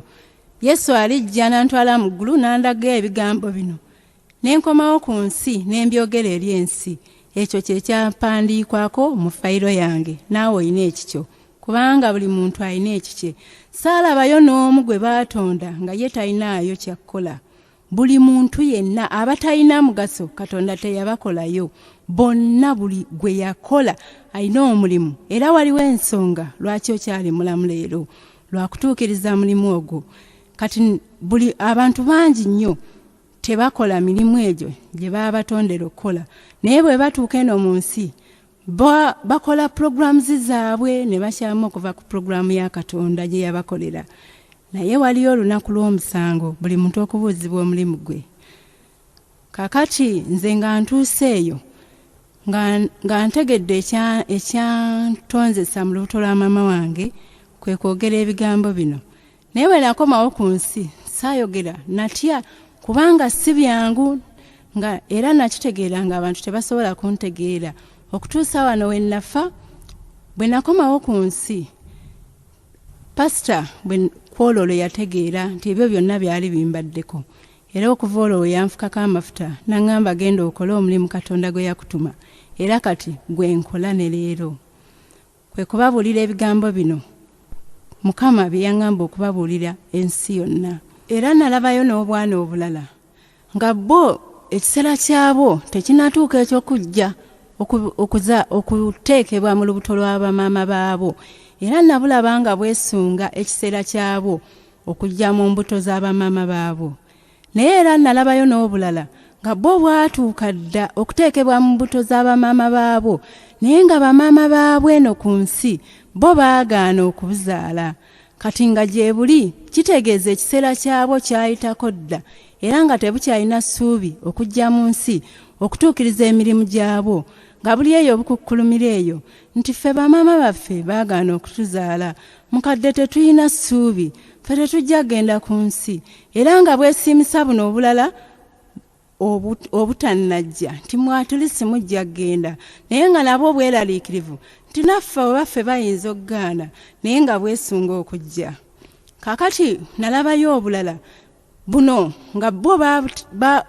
Yesu alijja n'antwala mu ggulu n'andaga ebigambo bino ne nkomawo ku nsi ne mbyogera eri ensi. Ekyo kye kyampandiikwako mu fayiro yange. Naawe oyina ekikyo kubanga buli muntu ayina ekikye. Saalabayo n'omu gwe baatonda nga ye talinaayo kyakkola. Buli muntu yenna abatalina mugaso Katonda teyabakolayo. Bonna buli gwe yakola alina omulimu era waliwo ensonga lwaki okyali mulamu leero lwakutuukiriza mulimu ogwo. Kati buli abantu bangi nnyo tebakola mirimu egyo gye baabatondera okukola. Naye bwe batuuka eno mu nsi bakola programs zaabwe ne bakyamu okuva ku programu ya Katonda gye yabakolera. Naye waliyo olunaku lw'omusango buli muntu okubuuzibwa omulimu gwe. Kakati nze nga ntuuse eyo nga ntegedde ekyantonzesa mu lubuto lwa maama wange kwe kwogera ebigambo bino. Naye bwe nakomawo ku nsi saayogera natya kubanga si byangu nga era nakitegeera nga abantu tebasobola kuntegeera okutuusa wano we nafa. Bwe nakomawo ku nsi pasita kwololo yategeera nti ebyo byonna byali bimbaddeko era okuva olwo yanfukako amafuta n'aŋŋamba genda okole omulimu Katonda gwe yakutuma era kati gwe nkola ne leero. Kwe kubabuulira ebigambo bino Mukama bye yaŋŋamba okubabuulira ensi yonna. Era nalabayo n'obwana obulala nga bo ekiseera kyabo tekinatuuka ekyokujja okuteekebwa mu lubuto lw'abamaama baabo. Era nabulaba nga bwesunga ekiseera kyabo okujja mu mbuto z'abamaama baabo. Naye era nalabayo n'obulala nga bo bwatuuka dda okuteekebwa mu mbuto z'abamaama baabo naye nga bamaama baabwe eno ku nsi bo baagaana okubuzaala. Kati nga gye buli kitegeeza ekiseera kyabo kyayitako dda era nga tebukyalina ssuubi okujja mu nsi okutuukiriza emirimu gyabo nga buli eyo obukukkulumira eyo nti ffe bamaama baffe baagaana okutuzaala mukadde tetulina ssuubi ffe tetujja genda ku nsi era nga bwesiimisa buno obulala obutannajja nti mwatulisi mujja genda naye nga nabo bweraliikirivu nti naffe obaffe bayinza okugaana naye nga bwesunga okujja. Kakati nalabayo obulala buno nga bo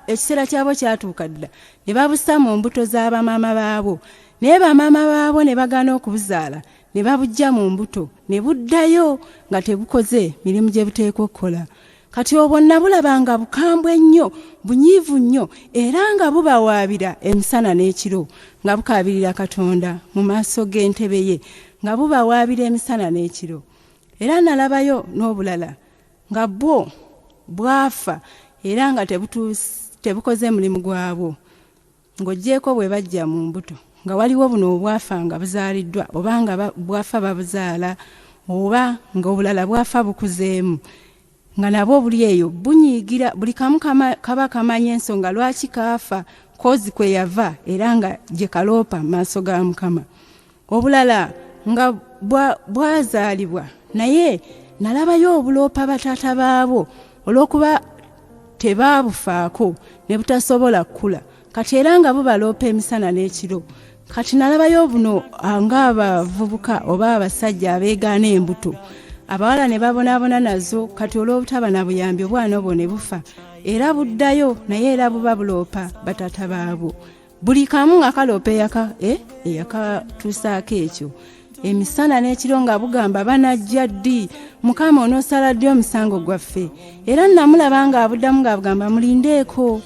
ekiseera kyabo kyatuuka dda ne babussa mu mbuto z'abamaama baabo naye bamaama baabo ne bagaana okubuzaala ne babujja mu mbuto ne buddayo nga tebukoze mirimu gye buteekwa okukola. Kati obwo nabulaba nga bukambwe nnyo bunyiivu nnyo era nga bubawaabira emisana n'ekiro nga bukaabirira Katonda mu maaso g'entebe ye nga bubawaabira emisana n'ekiro. Era nalabayo n'obulala nga bwo bwafa era nga tebukoze mulimu gwabo ng'oggyeko bwe bajja mu mbuto nga waliwo buno obwafa nga buzaaliddwa oba nga bwafa babuzaala oba nga obulala bwafa bukuzeemu nga nabwo buli eyo bunyiigira buli kamu kaba kamanya ensonga lwaki kaafa kozi kwe yava era nga gye kaloopa maaso ga Mukama. Obulala nga bwazaalibwa naye nalabayo obuloopa bataata baabo olw'okuba tebaabufaako ne butasobola kkula kati era nga bubaloopa emisana n'ekiro. Kati nalabayo buno ng'abavubuka oba abasajja abeegaana embuto abawala ne babonaabona nazo kati olw'obutaba na buyambi obwana obwo ne bufa era buddayo naye era buba buloopa bataata baabo. Buli kamu nga kaloopa eyakatuusaako ekyo emisana n'ekiro nga bugamba banajja ddi Mukama onoosala ddi omusango gwaffe era namulaba ng'abuddamu ng'abugamba mulindeeko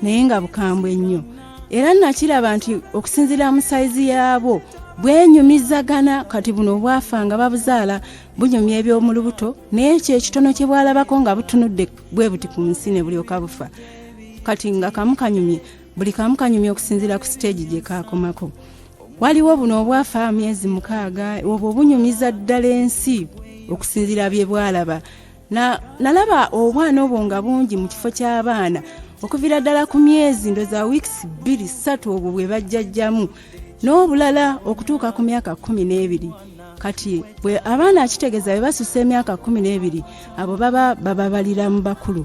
naye nga bukambwe nnyo. Era nakiraba nti okusinziira mu sayizi yaabo bwenyumizagana kati buno obwafa nga babuzaala bunyumya eby'omu lubuto naye ekyo ekitono kye bwalabako nga butunudde bwe buti ku nsi ne bulyoka bufa kati nga buli kamu kanyumya okusinziira ku siteegi gye kaakomako. Waliwo buno obwafa myezi 6 obwo bunyumiza ddala ensi okusinziira bye bwalaba. Nalaba obwana obwo nga bungi mu kifo ky'abaana okuvira ddala ku myezi ndoza weeks 2-3 obwo bwe bajjajjamu n'obulala okutuuka ku myaka 12. Kati bwe abaana akitegeeza bwe basusa emyaka 12 abo baba babalira mu bakulu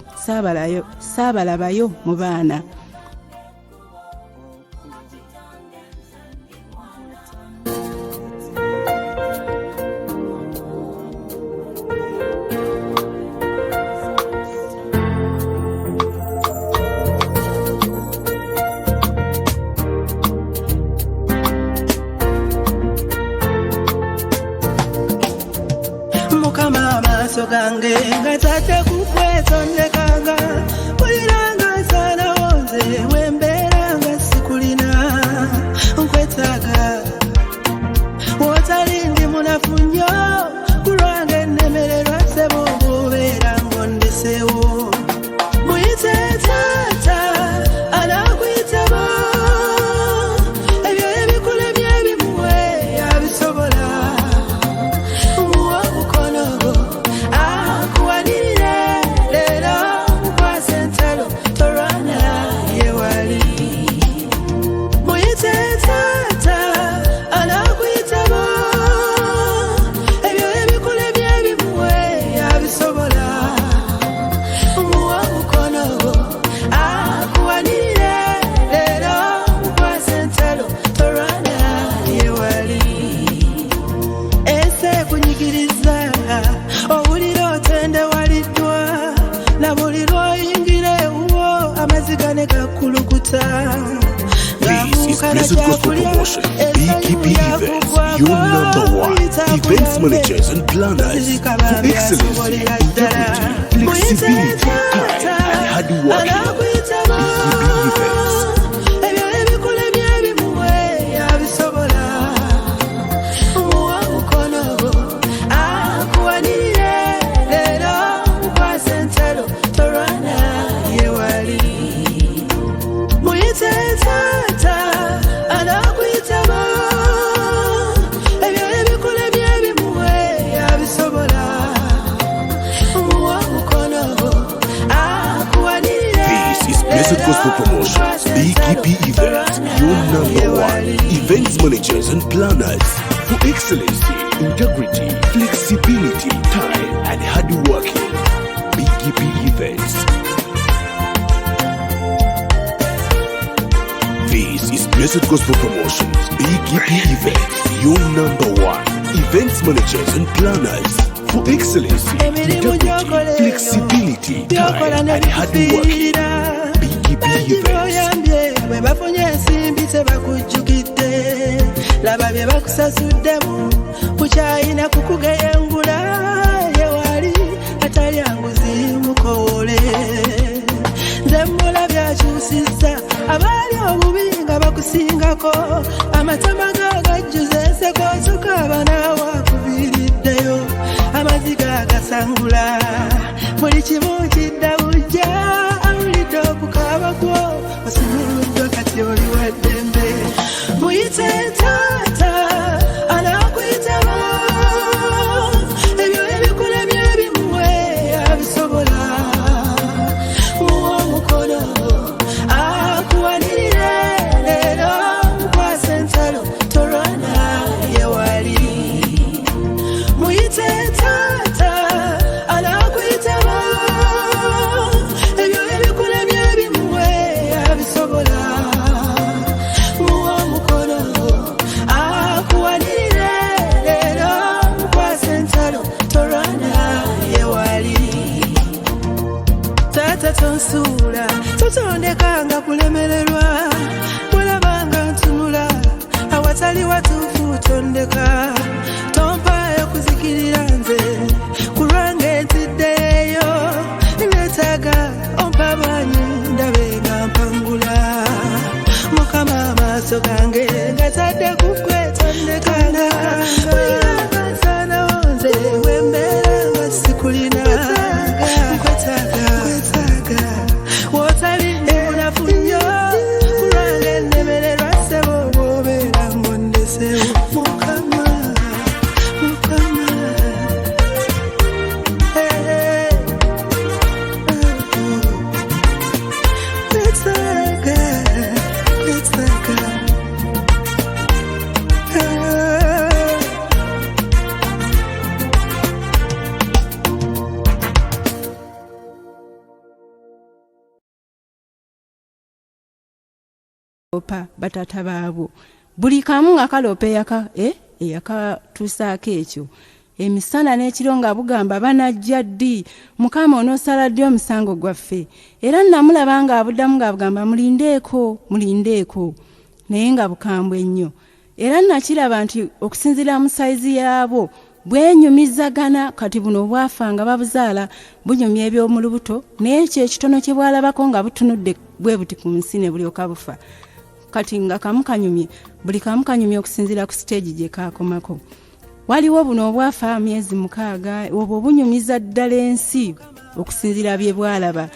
saabalabayo mu baana. Gange ngatate kukwetondekanga kuliranga sana wonze wemberanga sikulina nkwetaga wotalindi munafunyo kulwange nemererwa sebo bubera ngondesewo muyite tata anakwitaba ebyo ebikulemye ebimuwe abisobola This is Blessed Gospel Promotion, BGPevents, your #1 events managers and planners for excellency, integrity, flexibility, time, and hard work. BGPevents. Blessed Gospel Promotions, BGPevents, your #1 events managers and planners for excellency, integrity, flexibility, time, and hard working. BGPevents. This is Blessed Gospel Promotions, BGPevents, your #1 events managers and planners for excellency, integrity, flexibility, time, and hard working. bwe bafunye ensimbi tebakujjukidde laba bye bakusasuddemu kukyayina kukugeyengula yewali atalya nguzi mukowole nze mula byakyusizza abaali obubi nga bakusingako amatama gagajjuza enseko zukaaba naawe akuviiriddeyo amaziga agasangula buli kimu kidda bujja awulidde okukaaba kwo osimuluddwa kati oli waddembe muyite taata anakwitaba ebyo ebikola byebimuwe abisobola muwa omukono akuwanirire leero mukwasa entalo torwana yewali muyite taata anakwitaba ebyo ebikola byebimuwe abisobola muwa omukono akuwanirire leero mukwasa entalo torwana yewali taata tonsuula totondekanga kulemererwa mulabanga ntunula awatali watuufu tondeka tompaayo kuzikirira nze kulwange ntiddeyo neetaaga ompa bwanyi ndabe nga mpangula mukama amaaso gange gatadde kukwetondekanga bwirabansanawo nze wembeera nga sikulina nkwetaaga wotalinde munafu nnyo kulwange nnemererwa ssebo bw'obeera ngondesewo mukama opa batata baabo buli kamu nga kalopa eyakatuusaako ekyo emisana n'ekiro nga bugamba banajja ddi mukama onoosala ddi omusango gwaffe era namulaba nga abuddamu ng'abugamba mulindeeko naye nga bukambwe ennyo era nakiraba nti okusinziira mu sayizi yaabo bwenyumizagana kati buno bwafa nga babuzaala bunyumya eby'omu lubuto naye ekyo ekitono kye bwalabako nga butunudde bwe buti ku nsi ne bulyoka bufa kati nga kamukanyumye buli kamukanyumye okusinziira ku stage gye kakomako waliwo buno obwafa myezi 6 obwo bunyumiza ddala ensi okusinziira bye bwalaba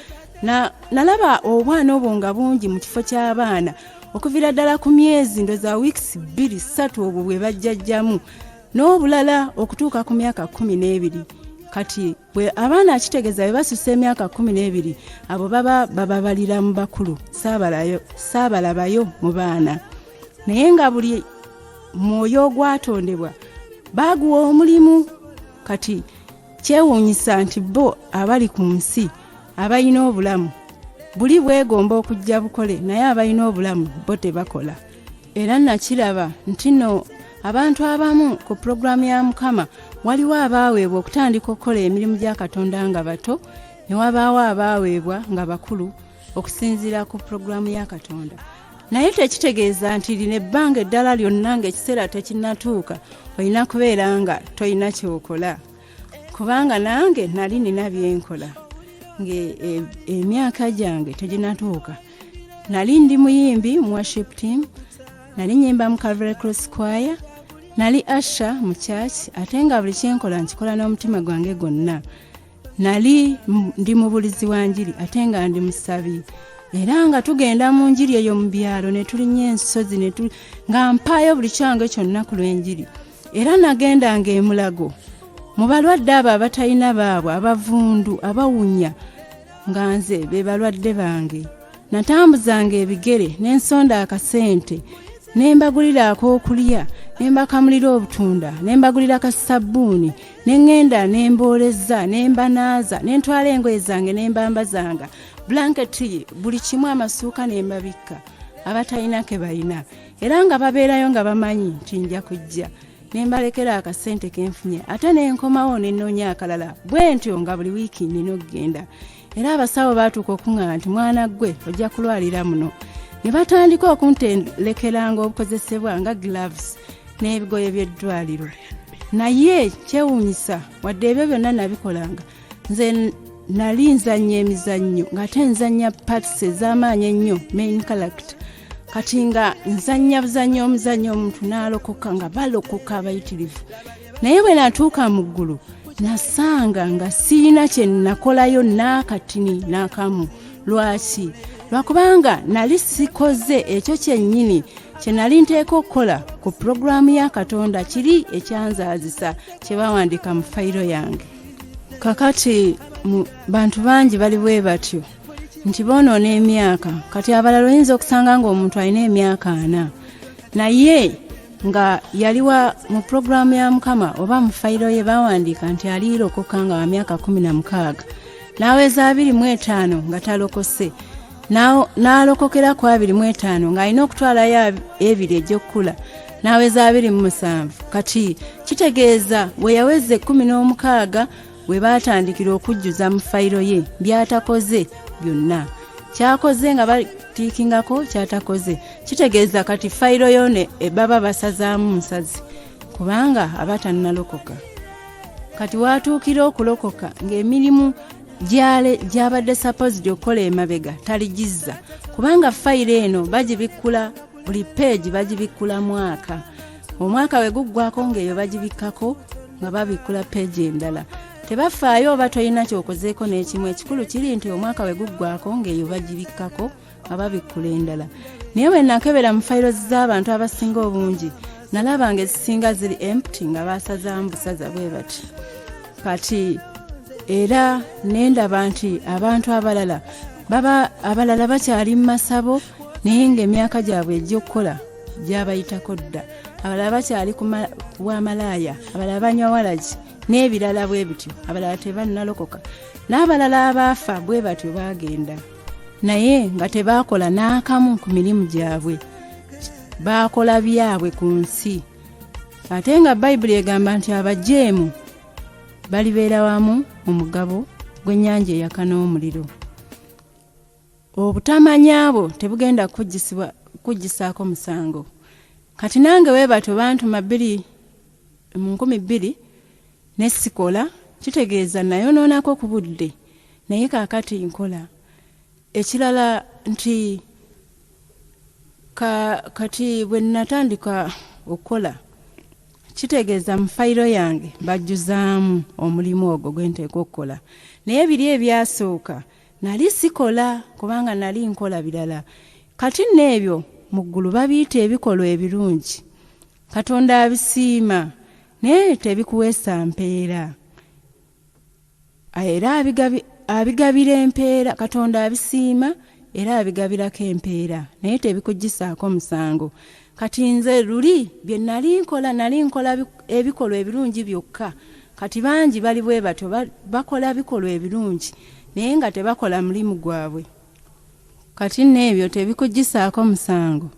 nalaba obwana obwo nga bungi mu kifo ky'abaana okuvira ddala ku myezi ndoza weeks 2-3 obwo bwe bajjajjamu n'obulala okutuuka ku myaka 12 kati bwe abaana akitegeeza bwe basusa emyaka 12 abo baba babalira mu bakulu saabalabayo mu baana naye nga buli mwoyo ogwatondebwa baguwa omulimu kati kyewuunyisa nti bo abali ku nsi abalina obulamu buli bwegomba okujja bukole naye abalina obulamu bo tebakola era nakiraba nti no abantu abamu ku puroguramu ya mukama waliwo abaaweebwa okutandika okukola emirimu gya Katonda nga bato ne wabaawo abaaweebwa nga bakulu okusinziira ku puroguramu ya Katonda naye tekitegeeza nti lino ebbanga eddala lyonna ng'ekiseera tekinnatuuka olina kubeera nga tolina kyokola kubanga nange nali nina byenkola emyaka gyange teginatuuka nali ndi muyimbi mu worship team nali nyimba mu Calvary Cross Choir nali asha mu church ate nga buli kyenkola nkikola n'omutima gwange gwonna nali ndi mubulizi wa njiri ate nga ndi musabi era nga tugenda mu njiri eyo mu byalo ne tulinya ensozi nga mpaayo buli kyange kyonna ku lw'enjiri era nagendanga emulago mu balwadde abo abatalina baabwe abavundu abawunya nga nze be balwadde bange natambuzanga ebigere n'ensonda akasente nembagulira ak'okulya nembakamulira obutunda nembagulira akasabbuuni nengenda nembooleza nembanaaza nentwala engoye zange nembambazanga blanketi buli kimu amasuuka nembabikka abatalina ke balina era nga babeerayo nga bamanyi nti nja kujja nembalekera akasente kenfunye ate nenkomawo nenoonya akalala bwe ntyo nga buli wiiki nina okugenda era abasawo baatuuka okuŋŋamba nti mwana gwe ojja kulwalira muno ne batandika okuntelekeranga obukozesebwa nga gloves n'ebigoye by'eddwaliro naye kyewuunyisa wadde ebyo byonna nabikolanga nze nali nzanya emizannyo ng'ate nzanya parts ez'amaanyi ennyo main character kati nga nzanya buzannyo omuzannyo omuntu n'alokoka nga balokoka abayitirivu naye bwe natuuka mu ggulu nasanga nga sirina kye nakolayo n'akatini n'akamu lwaki lwakubanga nali sikoze ekyo kyennyini kye nali nteeka okukola ku puroguramu ya Katonda kiri ekyanzaazisa kye bawandiika mu fayiro yange. Kakati bantu bangi bali bwe batyo nti boonoona emyaka, kati abalala oyinza okusanga ng'omuntu alina emyaka 4 naye nga yaliwa mu puroguramu ya Mukama oba mu fayiro ye bawandiika nti aliirokoka nga wa myaka 16 n'aweza 25 nga talokose n'alokokera ku 25 ng'alina okutwalayo 2 egy'okkula n'aweza 27. Kati kitegeeza bwe yaweze 16 we baatandikira okujjuza mu fayiro ye byatakoze byonna, kyakoze nga batiikingako kyatakoze. Kitegeeza kati fayiro yone baba basazaamu musazi kubanga abatanalokoka. Kati watuukira okulokoka ng'emirimu gyabadde supposed okukola emabega taligizza kubanga fayiro eno bagibikkula buli page bagibikkula mwaka, omwaka we guggwako ng'eyo bagibikkako nga babikkula page endala. Tebafaayo oba tolina kyokozeeko n'ekimu, ekikulu kiri nti omwaka we guggwako ng'eyo bagibikkako nga babikkula endala. Naye bwe nakebera mu fayiro z'abantu abasinga obungi nalaba nga ezisinga ziri empty nga basazaamu busaza bwe bati. Kati era nendaba nti abantu abalala bakyali mu masabo naye ng'emyaka gyabwe egy'okukola gyabayitako dda. Abalala bakyali wa malaaya, abalala banywa walagi n'ebirala bwe bityo, abalala tebannalokoka, n'abalala abaafa bwe batyo bagenda naye nga tebaakola n'akamu ku mirimu gyabwe, baakola byabwe ku nsi. Ate nga Bayibuli egamba nti abajeemu balibeera wamu omugabo gw'ennyanja eyaka n'omuliro. Obutamanyabo tebugenda kuggisaako musango. Kati nange we batyo bantuma 2020 nesikola, kitegeeza nayonoonako ku budde naye kaakati nkola. Ekirala nti kati bwe natandika okukola kitegeeza mu fayiro yange bajjuzaamu omulimu ogwo gwe nteeka okukola. Naye biri ebyasooka nali sikola kubanga nali nkola birala. Kati n'ebyo mu ggulu babiyita ebikolwa ebirungi. Katonda abisiima naye tebikuweesa mpeera. Era abigabira empeera, Katonda abisiima era abigabirako empeera naye tebikuggisaako musango. Kati nze luli bye nali nkola ebikolwa ebirungi byokka. Kati bangi bali bwe batyo bakola bikolwa ebirungi naye nga tebakola mulimu gwabwe. Kati n'ebyo tebikuggisaako musango.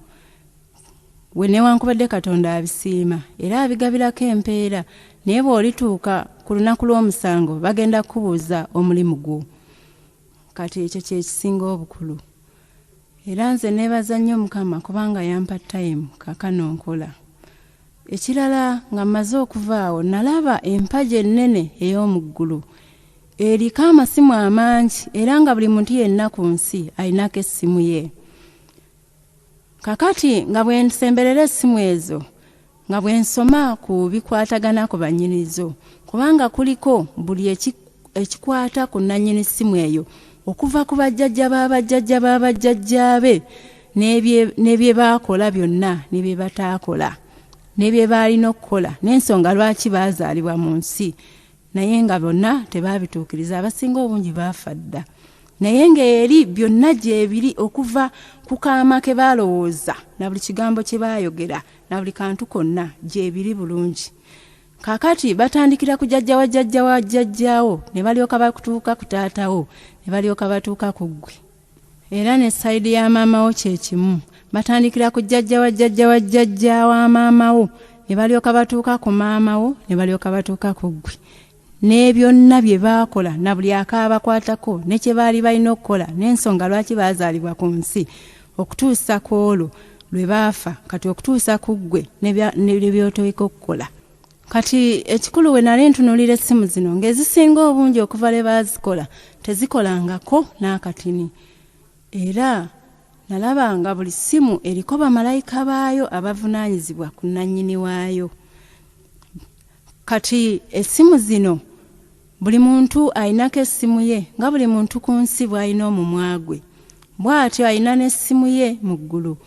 We newankubadde Katonda abisiima era abigabirako empeera naye bw'olituuka ku lunaku lw'omusango bagenda kubuuza omulimu gwo. Kati ekyo kye kisinga obukulu. Era nze neebaza nnyo Mukama kubanga yampa time kaakano nkola. Ekirala nga mmaze okuvaawo nalaba empagi ennene ey'omu ggulu eriko amasimu amangi era nga buli muntu yenna ku nsi alinako essimu ye. Kakati nga bwe nsemberera essimu ezo nga bwe nsoma ku bikwatagana ku bannyinizo kubanga kuliko buli ekikwata ku nannyini essimu eyo okuva ku bajjajjab'abajjajjab'abajjajjabe n'ebye baakola byonna n'ebye bataakola n'ebye baalina okukola n'ensonga lwaki baazaalibwa mu nsi naye nga bonna tebaabituukiriza. Abasinga obungi baafa dda naye ng'eri byonna gyebiri okuva ku kaama ke baalowooza na buli kigambo kye baayogera na buli kantu konna gyebiri bulungi. Kakati batandikira ku jjajjawajjajjawajjajjawo ne balyoka bakutuuka ku taatawo ne balyoka batuuka ku ggwe. Era ne sayidi ya maamawo kye kimu, batandikira ku jjajjawajjajjawajjajjawa maamawo ne balyoka batuuka ku maamawo ne balyoka batuuka ku ggwe. N'ebyonna bye baakola na buli akaabakwatako ne kye baali balina okukola n'ensonga lwaki baazaalibwa ku nsi okutuusa ku olwo lwe baafa kati okutuusa ku ggwe ne by'otoyika okukola. Kati ekikulu we nali ntunuulira essimu zino ng'ezisinga obungi okuva le baazikola tezikolangako n'akatini. Era nalaba nga buli ssimu eriko bamalayika baayo abavunaanyizibwa ku nannyini waayo. Kati essimu zino buli muntu alinako essimu ye nga buli muntu ku nsi bw'alina omumwa gwe. bw'atyo alina n'essimu ye mu ggulu.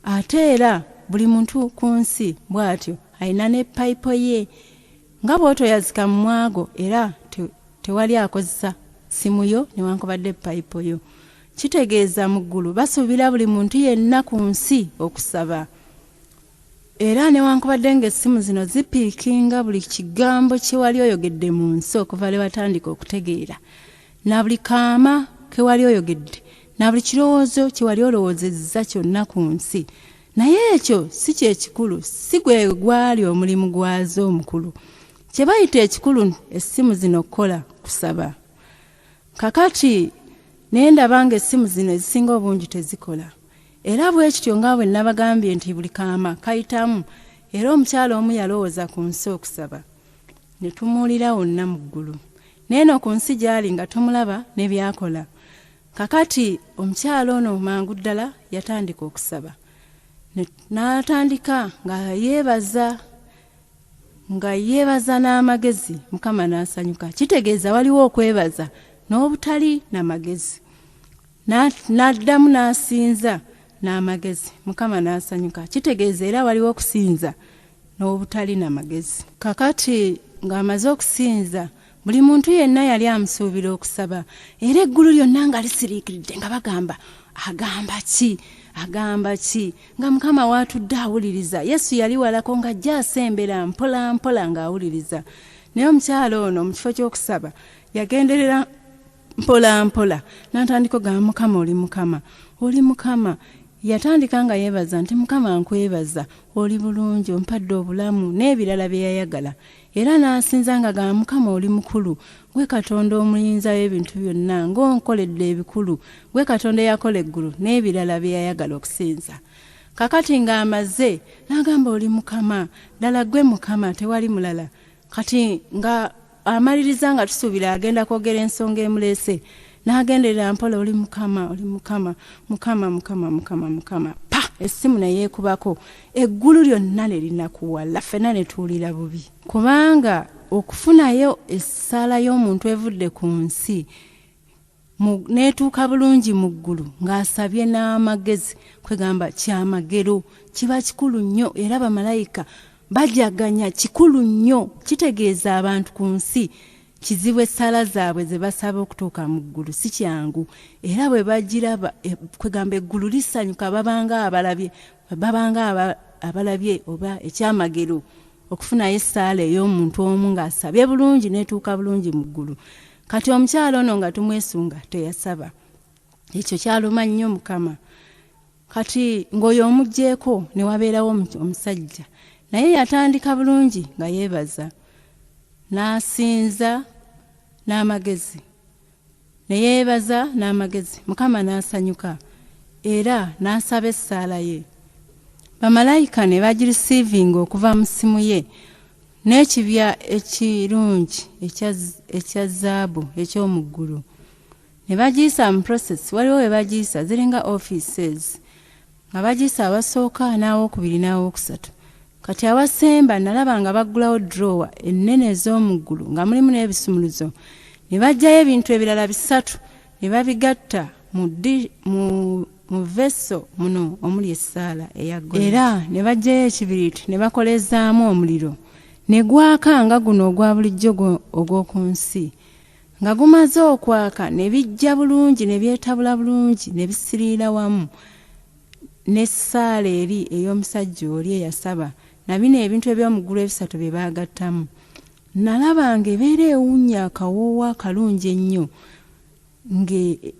Ate era buli muntu ku nsi bw'atyo alina ne payipo ye. Nga bw'otoyazika mu mwago era tewali akozesa simu yo newankubadde payipo yo. Kitegeeza mu ggulu basuubira buli muntu yenna ku nsi okusaba. Era newankubadde ng'essimu zino zipiikinga buli kigambo kye wali oyogedde mu nsi okuva lwe watandika okutegeera, na buli kaama ke wali oyogedde, na buli kirowoozo kye wali olowoozezza kyonna ku nsi. Naye ekyo si kyekikulu, si gwe gwali omulimu gwazo omukulu. Kye bayita ekikulu essimu zino kukola kusaba. Kakati naye ndaba ng'essimu zino ezisinga obungi tezikola. Era bwe kityo nga bwe nabagambye nti buli kaama kayitamu, era omukyala omu yalowooza ku nsi okusaba. Ne tumuwulira wonna mu ggulu. Neeno ku nsi gy'ali nga tumulaba ne byakola. Kakati omukyala ono mangu ddala yatandika okusaba. N'atandika nga yeebaza n'amagezi, Mukama n'asanyuka. Kitegeeza waliwo okwebaza n'obutali n'amagezi. N'addamu n'asinza n'amagezi, Mukama n'asanyuka. Kitegeeza era waliwo okusinza n'obutali n'amagezi. Kakati ng'amaze okusinza, buli muntu yenna yali amusuubira okusaba. Era eggulu lyonna nga lisiriikiridde nga bagamba, agamba ki? Nga Mukama waatudde awuliriza. Yesu yali walako nga ajja asembera mpola mpola ng'awuliriza. Naye omukyala ono mu kifo ky'okusaba yagenderera mpola mpola n'atandika ogamba, Mukama oli Mukama, oli Mukama. Yatandika nga yeebaza nti, Mukama nkwebaza, oli bulungi, ompadde obulamu n'ebirala bye yayagala. Era n'asinza nga gamba, Mukama oli mukulu, gwe Katonda omuyinza w'ebintu byonna, ng'onkoledde ebikulu, gwe Katonda eyakola eggulu n'ebirala bye yayagala okusinza. Kakati ng'amaze n'agamba, oli Mukama, ddala gwe Mukama, tewali mulala. Kati nga amaliriza nga tusuubira agenda kwogera ensonga emuleese, n'agenderera mpola, oli Mukama, oli Mukama, Mukama, Mukama, Mukama, Mukama. Pa! Essimu neyeekubako. Eggulu lyonna ne linakuwala, ffenna ne tuwulira bubi. Kubanga okufunayo essaala y'omuntu evudde ku nsi n'etuuka bulungi mu ggulu ng'asabye n'amagezi, kwegamba kyamagero, kiba kikulu nnyo. Era bamalayika bajaganya kikulu nnyo. Kitegeeza abantu ku nsi kizibu essaala zaabwe ze basaba okutuuka mu ggulu si kyangu. Era bwe bagiraba, kwegamba eggulu lisanyuka, babanga abalabye oba ekyamagero okufunayo essaala ey'omuntu omu ng'asabye bulungi n'etuuka bulungi mu ggulu. Kati omukyalo ono nga tumwesunga teyasaba. Ekyo kyaluma nnyo Mukama. Kati ng'oyo omugjeeko ne wabeerawo omusajja, naye yatandika bulungi nga yeebaza, n'asinza n'amagezi, ne yeebaza n'amagezi. Mukama n'asanyuka era n'asaba essaala ye. Bamalayika ne bagirisiivinga okuva mu simu ye n'ekibya ekirungi ekya zaabu eky'omu ggulu. Ne bagiyisa mu process, waliwo we bagiyisa ziringa offices, nga bagiyisa abasooka n'awokubiri n'awokusatu. Kati awasemba nalaba nga baggulawo drawer ennene ez'omu ggulu nga mulimu n'ebisumuluzo. Ne bajjayo ebintu ebirala 3 ne babigatta mu veso muno omuli essaala eyaggulu. Era ne bajjayo ekibiriiti ne bakolezaamu omuliro. Ne gwaka nga guno ogwa bulijjo ogw'oku nsi. Nga gumaze okwaka ne bijja bulungi ne byetabula bulungi ne bisiriira wamu n'essaala eri ey'omusajja oli eyasaba. Na bino ebintu eby'omu ggulu 3 bye baagattamu. Nalaba ng'ebeera ewunya akawoowo akalungi ennyo,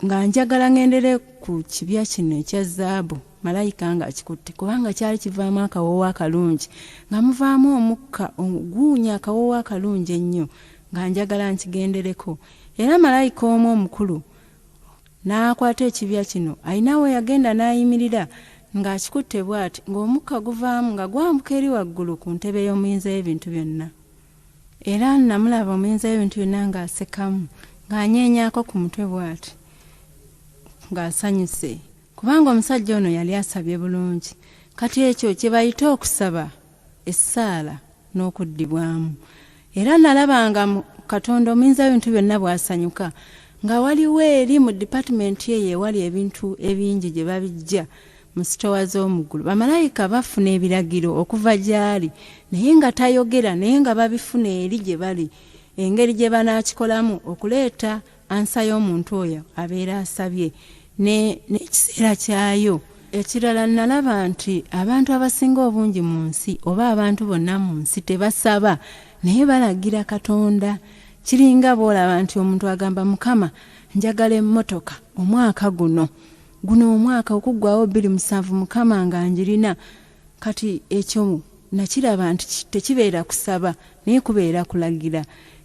nga njagala ngendere ku kibya kino ekya zaabu, malayika nga akikutte, kubanga kyali kivaamu akawoowo akalungi, nga muvaamu omukka oguunya akawoowo akalungi ennyo, nga njagala nkigendereko. Era malayika omu omukulu n'akwata ekibya kino, alina we yagenda n'ayimirira ng'akikutte bw'ati, ng'omukka guvaamu nga gwambuka eri waggulu ku ntebe y'omuyinza y'ebintu byonna. Era namulaba omuyinza y'ebintu byonna ng'asekamu, ng'anyeenyaako ku mutwe bw'ati, ng'asanyuse, kubanga omusajja ono yali asabye bulungi. Kati ekyo kye bayita okusaba essaala n'okuddibwamu. Era nalaba nga Katonda omuyinza w'ebintu byonna bw'asanyuka, nga waliwo eri mu department ye wali ebintu ebingi gye babijja mu sitowa z'omuggulu. Bamalayika bafuna ebiragiro okuva gy'ali naye nga tayogera, naye nga babifuna eri gye bali, engeri gye banaakikolamu okuleeta ansa y'omuntu oyo abeera asabye n'ekiseera kyayo. Ekirala nalaba nti abantu abasinga obungi mu nsi oba abantu bonna mu nsi tebasaba naye balagira Katonda. Kiringa bw'olaba nti omuntu agamba Mukama njagala emmotoka omwaka guno omwaka okuggwawo 27 Mukama nga njirina, kati ekyo nakiraba nti tekibeera kusaba naye kubeera kulagira.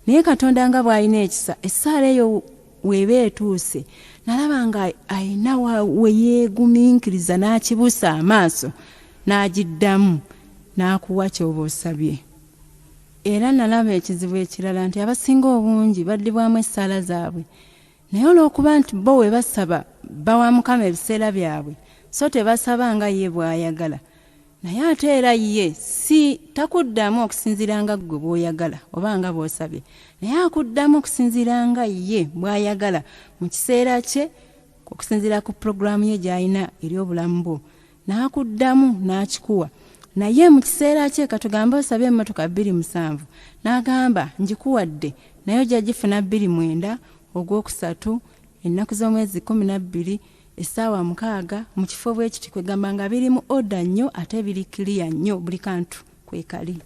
Naye Katonda nga bw'alina ekisa essaala eyo weeba etuuse nalaba nga ayina we yeegumiikiriza n'akibuusa amaaso n'agiddamu n'akuwa ky'oba osabye. Era nalaba ekizibu ekirala nti abasinga obungi baddibwamu essaala zaabwe naye olw'okuba nti bo we basaba bawa Mukama ebiseera byabwe so tebasaba nga ye bw'ayagala. Naye ate era ye si takuddamu okusinziira nga ggwe bw'oyagala oba nga bw'osabye, naye akuddamu okusinziira nga ye bw'ayagala mu kiseera kye okusinziira ku puroguramu ye gy'alina eri obulamu bwo, n'akuddamu n'akikuwa. Naye mu kiseera kye katugambe osabye emmotoka 27 n'agamba njikuwadde naye ojja gifuna 29 Ogwokusatu ennaku z'omwezi 12 essaawa 6 mu kifo bw'ekiti kwegamba nga biri mu oda nnyo ate biri kiriya nnyo buli kantu kwekali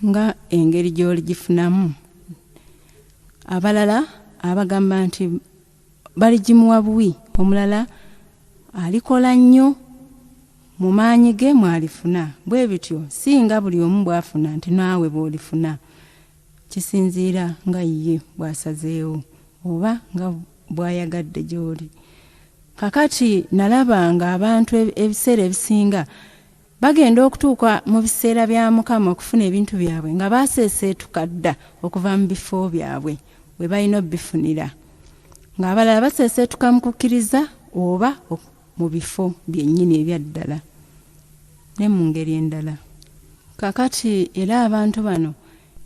nga engeri gy'oli gifunamu. Abalala abagamba nti baligimuwa buwi, omulala alikola nnyo mu maanyi ge mwalifuna. Bwe bityo singa buli omu bwafuna nti naawe bw'olifuna, kisinziira nga ye bw'asazeewo oba nga bw'ayagadde gy'oli. Kakati nalaba nga abantu ebiseera ebisinga bagenda okutuuka mu biseera bya Mukama okufuna ebintu byabwe nga baseeseetuka dda okuva mu bifo byabwe we balina obifunira, ng'abalala baseeseetuka mu kukkiriza oba mu bifo byennyini ebya ddala ne mu ngeri endala. Kakati era abantu bano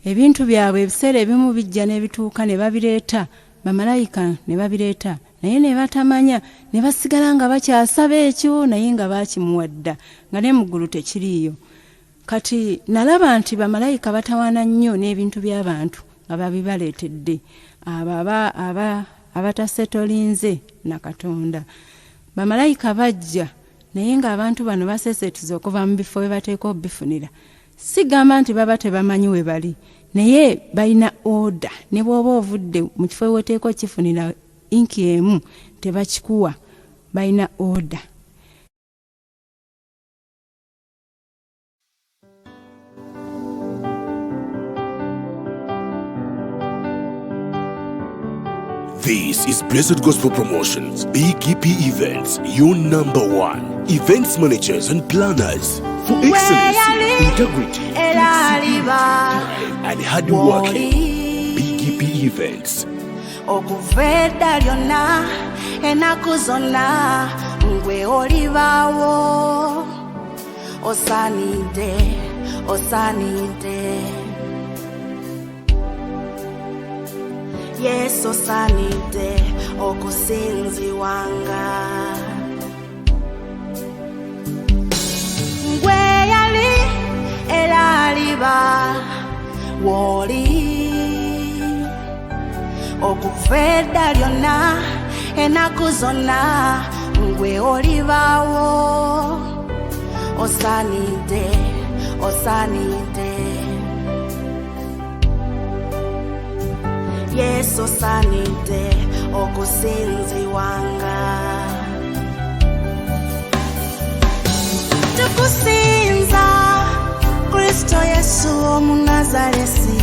ebintu byabwe ebiseera ebimu bijja ne bituuka ne babireeta bamalayika ne babireeta naye ne batamanya ne basigala nga bakyasaba ekyo naye nga baakimuwadda nga ne mu ggulu tekiriiyo. Kati nalaba nti bamalayika batawaana nnyo n'ebintu by'abantu nga babibaleetedde abo abatasetolinze na Katonda. Bamalayika bajja naye ng'abantu bano baseeseetuza okuva mu bifo bye bateeka obifunira. Sigamba nti baba tebamanyi we bali naye balina oda, ne bw'oba ovudde mu kifo weteeka okifunira inki emu tebakikuwa, balina oda. This is Blessed Gospel Promotions, BGP Events, your #1 events managers and planners for excellence, integrity, and hard working. BGP Events. Okuveda lyonna enaku zonna ngwe olibawo osanidde Yes osanidde okusinziwanga ngwe yali era aliba woli okuveda lyonna enaku zonna ngwe olibawo osanidde Yes osanidde okusinziwanga tukusinza Kristo Yesu Omunazaresi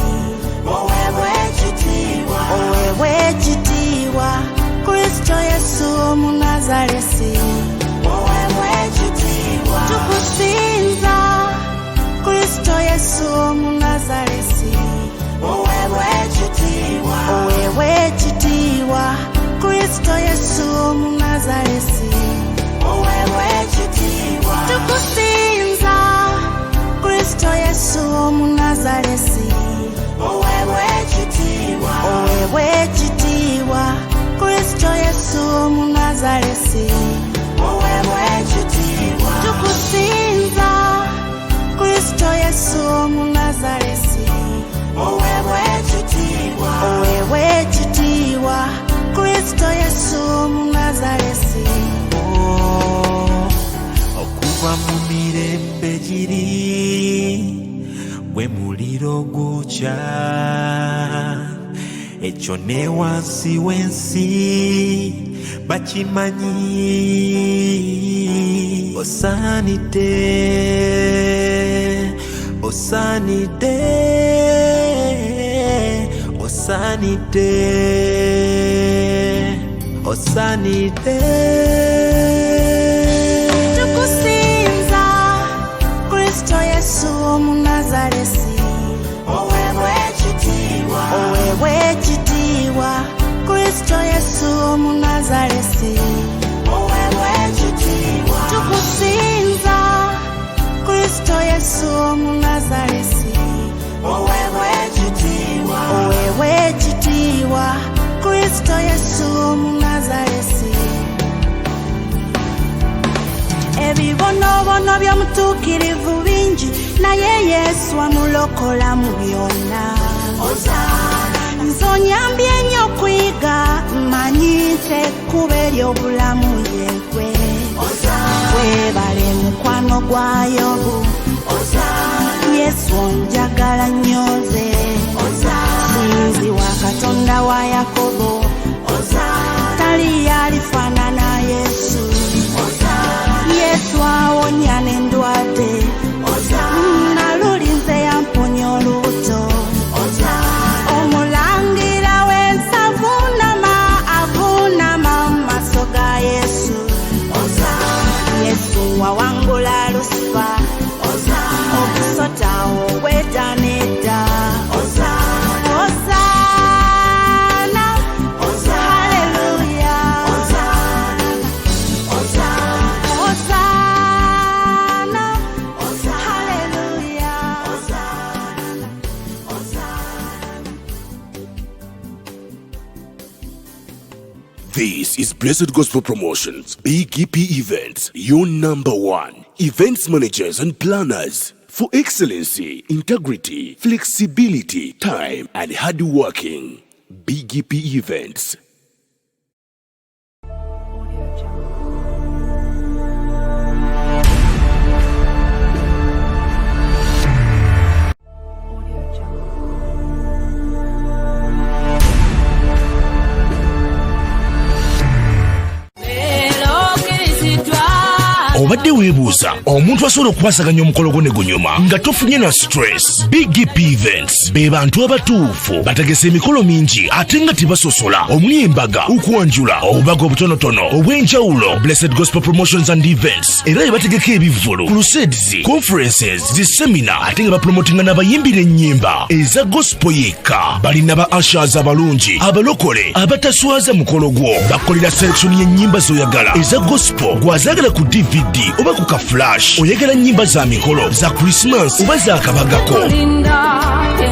oweebwe ekitiibwa Kristo Yesu Omunazaresi oweebwe ekitiibwa tukusinza Kristo Yesu Omunazaresi oweebwe ekitiibwa Kristo Yesu Omunazaresi oweebwe ekitiibwa tukusinza Kristo Yesu Omunazaresi oweebwe ekitiibwa giri bwe muliro gukya ekyo ne wansi w'ensi bakimanyi osaanidde osaanidde osaanidde osaanidde tukusinza Kristo Yesu Omunazaresi oweebwe ekitiibwa Kristo Yesu Omunazaresi oweebwe ekitiibwa tukusinza Kristo Yesu Omunazaresi oweebwe ekitiibwa Kristo Yesu Omunazaresi ebibonobono by'omutuukirivu bingi naye Yesu amulokola mu byonna nzonyambye nnyo okuyiga mmanyi nti ekkubo ery'obulamu yeegwe weebale mukwano gwa Yobu Yesu onjagala nnyoze sinzi wa Katonda wa Yakobo tali yalifaanana Yesu Yesu awonya n'endwadde nalulinze yamponya olubuto omulangira w'ensavu avuunama mu maaso ga Yesu Yesu wawangula Lusifa obusota obw'edda n'edda This is Blessed Gospel Promotions, BGP Events, your #1 events managers and planners for excellency, integrity, flexibility, time, and hard working. BGP Events. Obadde weebuuza omuntu asobola okukwasaganya omukolo gwo ne gunyuma nga tofunye na stress. BGPevents be bantu abatuufu bategese emikolo mingi ate nga tebasosola omuli embaga, Kwanjula, obubaga obutonotono obw'enjawulo. Blessed Gospel Promotions and Events era ebategeka ebivvulu, crusades, conferences, zisemina ate nga bapromotinga n'abayimbira ennyimba eza gospel yekka. Balina ba ushers abalungi abalokole abataswaza mukolo gwo. Bakolera selection y'ennyimba z'oyagala eza gospel gwazagala ku DVD oba ku ka flash, oyagala nnyimba za mikolo za Christmas oba za kabagako,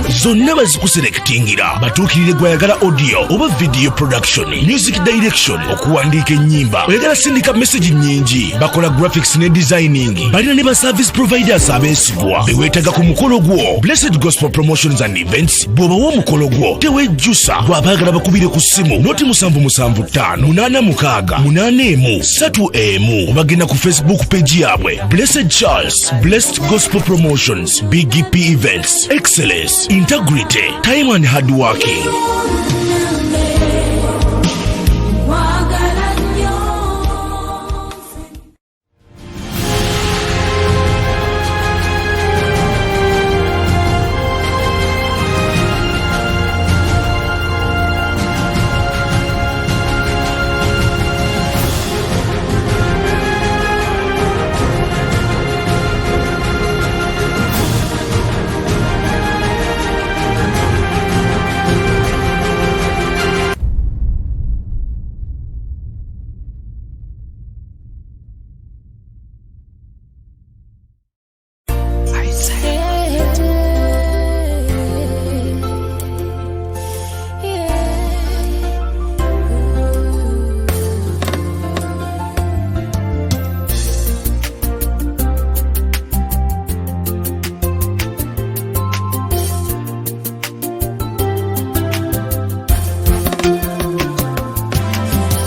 zonna bazikuselektingira. Batuukirire gwayagala audio oba video production, music direction, okuwandiika ennyimba, oyagala sindika message nnyingi, bakola graphics ne designing. Balina ne ba service providers abeesigwa beweetaga ku mukolo gwo. Blessed Gospel Promotions and Events bw'obawa omukolo gwo tewejjusa. Bw'abaagala bakubire ku ssimu noti 775-886-3 obagenda ku Facebook page yabwe Blessed Charles, Blessed Gospel Promotions, BGP Events, excellence, integrity, time and hard working.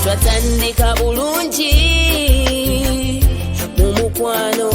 Twatandika bulungi mu mukwano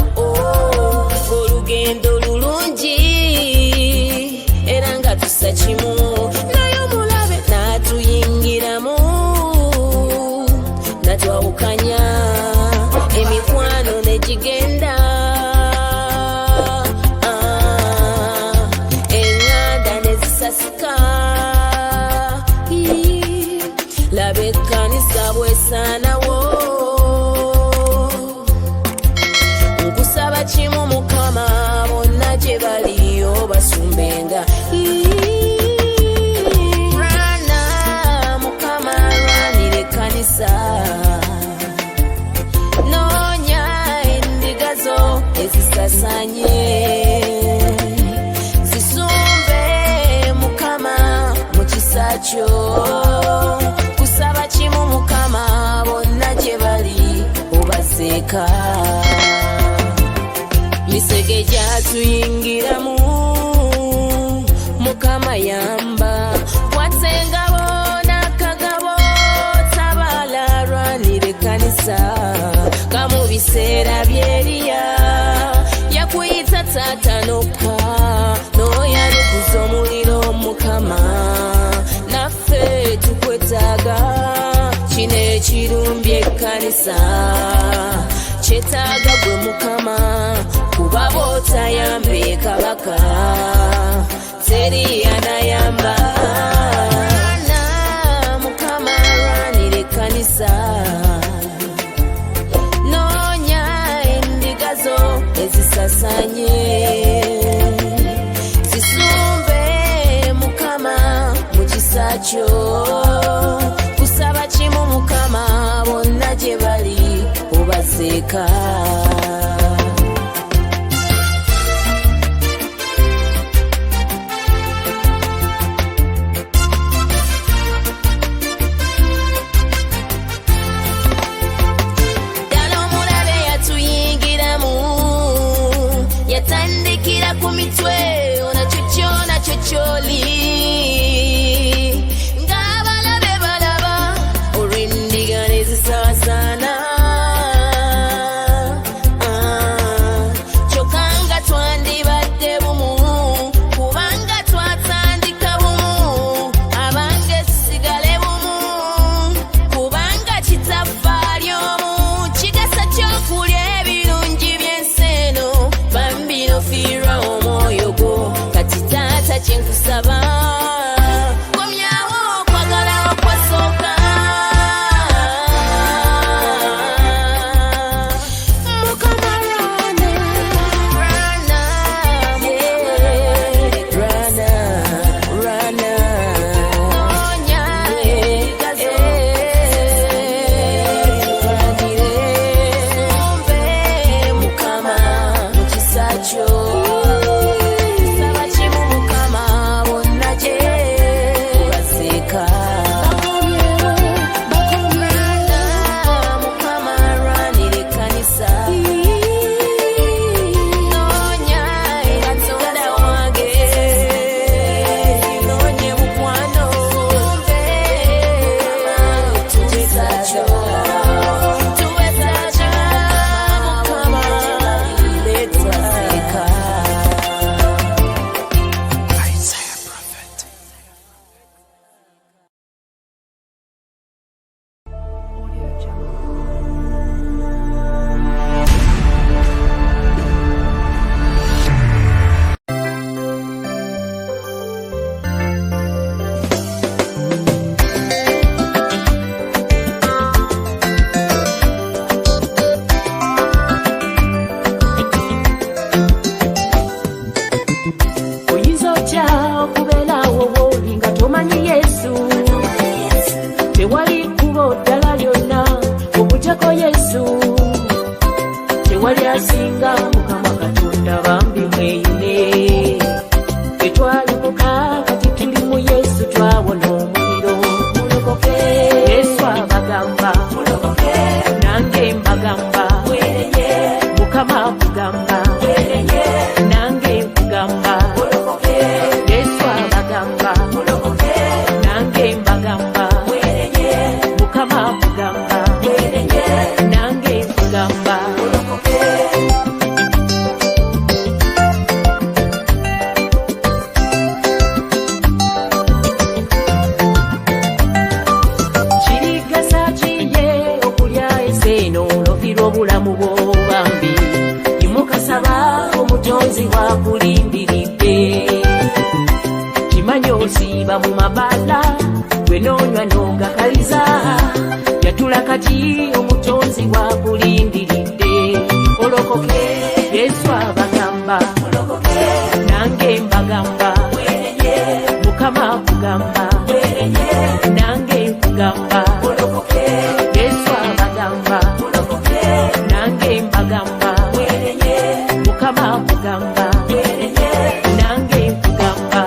kusaba kimu Mukama bonna gye bali obaseeka misege gyatuyingiramu Mukama yamba watengabo n'akagabo tabala lwanire kanisa kamu biseera byeriya yakuyita taata nokka n'oyalukuza omuliro Mukama naffe tukwetaaga kino ekirumbye ekkanisa kyetaaga gwe Mukama kuba bootayambe kabaka teri yanayamba Mukama lwanire ekkanisa noonya endiga zo ezisasanye zisumbe Mukama mu kisa kyo kusaba kimu Mukama bonna gye bali obaseeka yatandikira ku mitwe onakyo kyona kyo kyoli ng'abalabe balaba olw'endiga nezisaasana kyokka nga twandibadde bumu kubanga twatandika bumu abange sigale bumu kubanga kitaffa ly'omu kigasa ky'okulya ebirungi by'ensi eno bambino fiirwa omwoyo gwo kati taata kyenkusaba komyawo okwagala okwasooka Mukama rana noonya egazo sumbe Mukama mu kisa kyo saba kimu Mukama bonna gye baseeka Mukama lwanire ekkanisa noonya Katonda wange noonye mukwano tuwesaajo Mukama letwaseeka oyinza otya okubeerawo wooli nga tomanyi Yesu tewali kkubo ddala lyonna okugyako Yesu tewali asinga Mukama Katonda bambi mweyune etwalimuka kati tuli mu Yesu twawona omuliro mulokoke Yesu abagamba nange mbagamba Mukama akugamba nange nkugamba Yesu abagamba nange mbagamba Mukama akugamba nange nkugamba kirigasa kiye okulya ensi eno olofirwa obulamu bwo bambi imukasaba omutonzi wakulindiridde kimanyi osiiba mu mabala gwe noonywa n'ogakaliza yatula kati omutonzi wakulindiridde olokoke Yesu abagamba nange mbagamba Mukama akugamba nange nkugamba Yesu abagamba nange mbagamba Mukama akugamba nange nkugamba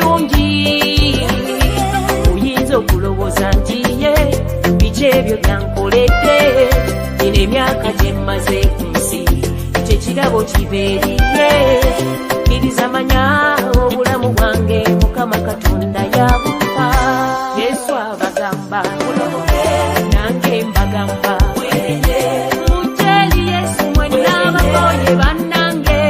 ebirungi oyinza okulowooza nti ye biki ebyo byankoledde nina emyaka gye mmaze ku nsi kyekirabo kibeeriye kkiriza manya obulamu bwange mukama katonda yabupa yesu abagamba nange mbagamba mujjeri yesu mwenna abagonye bannange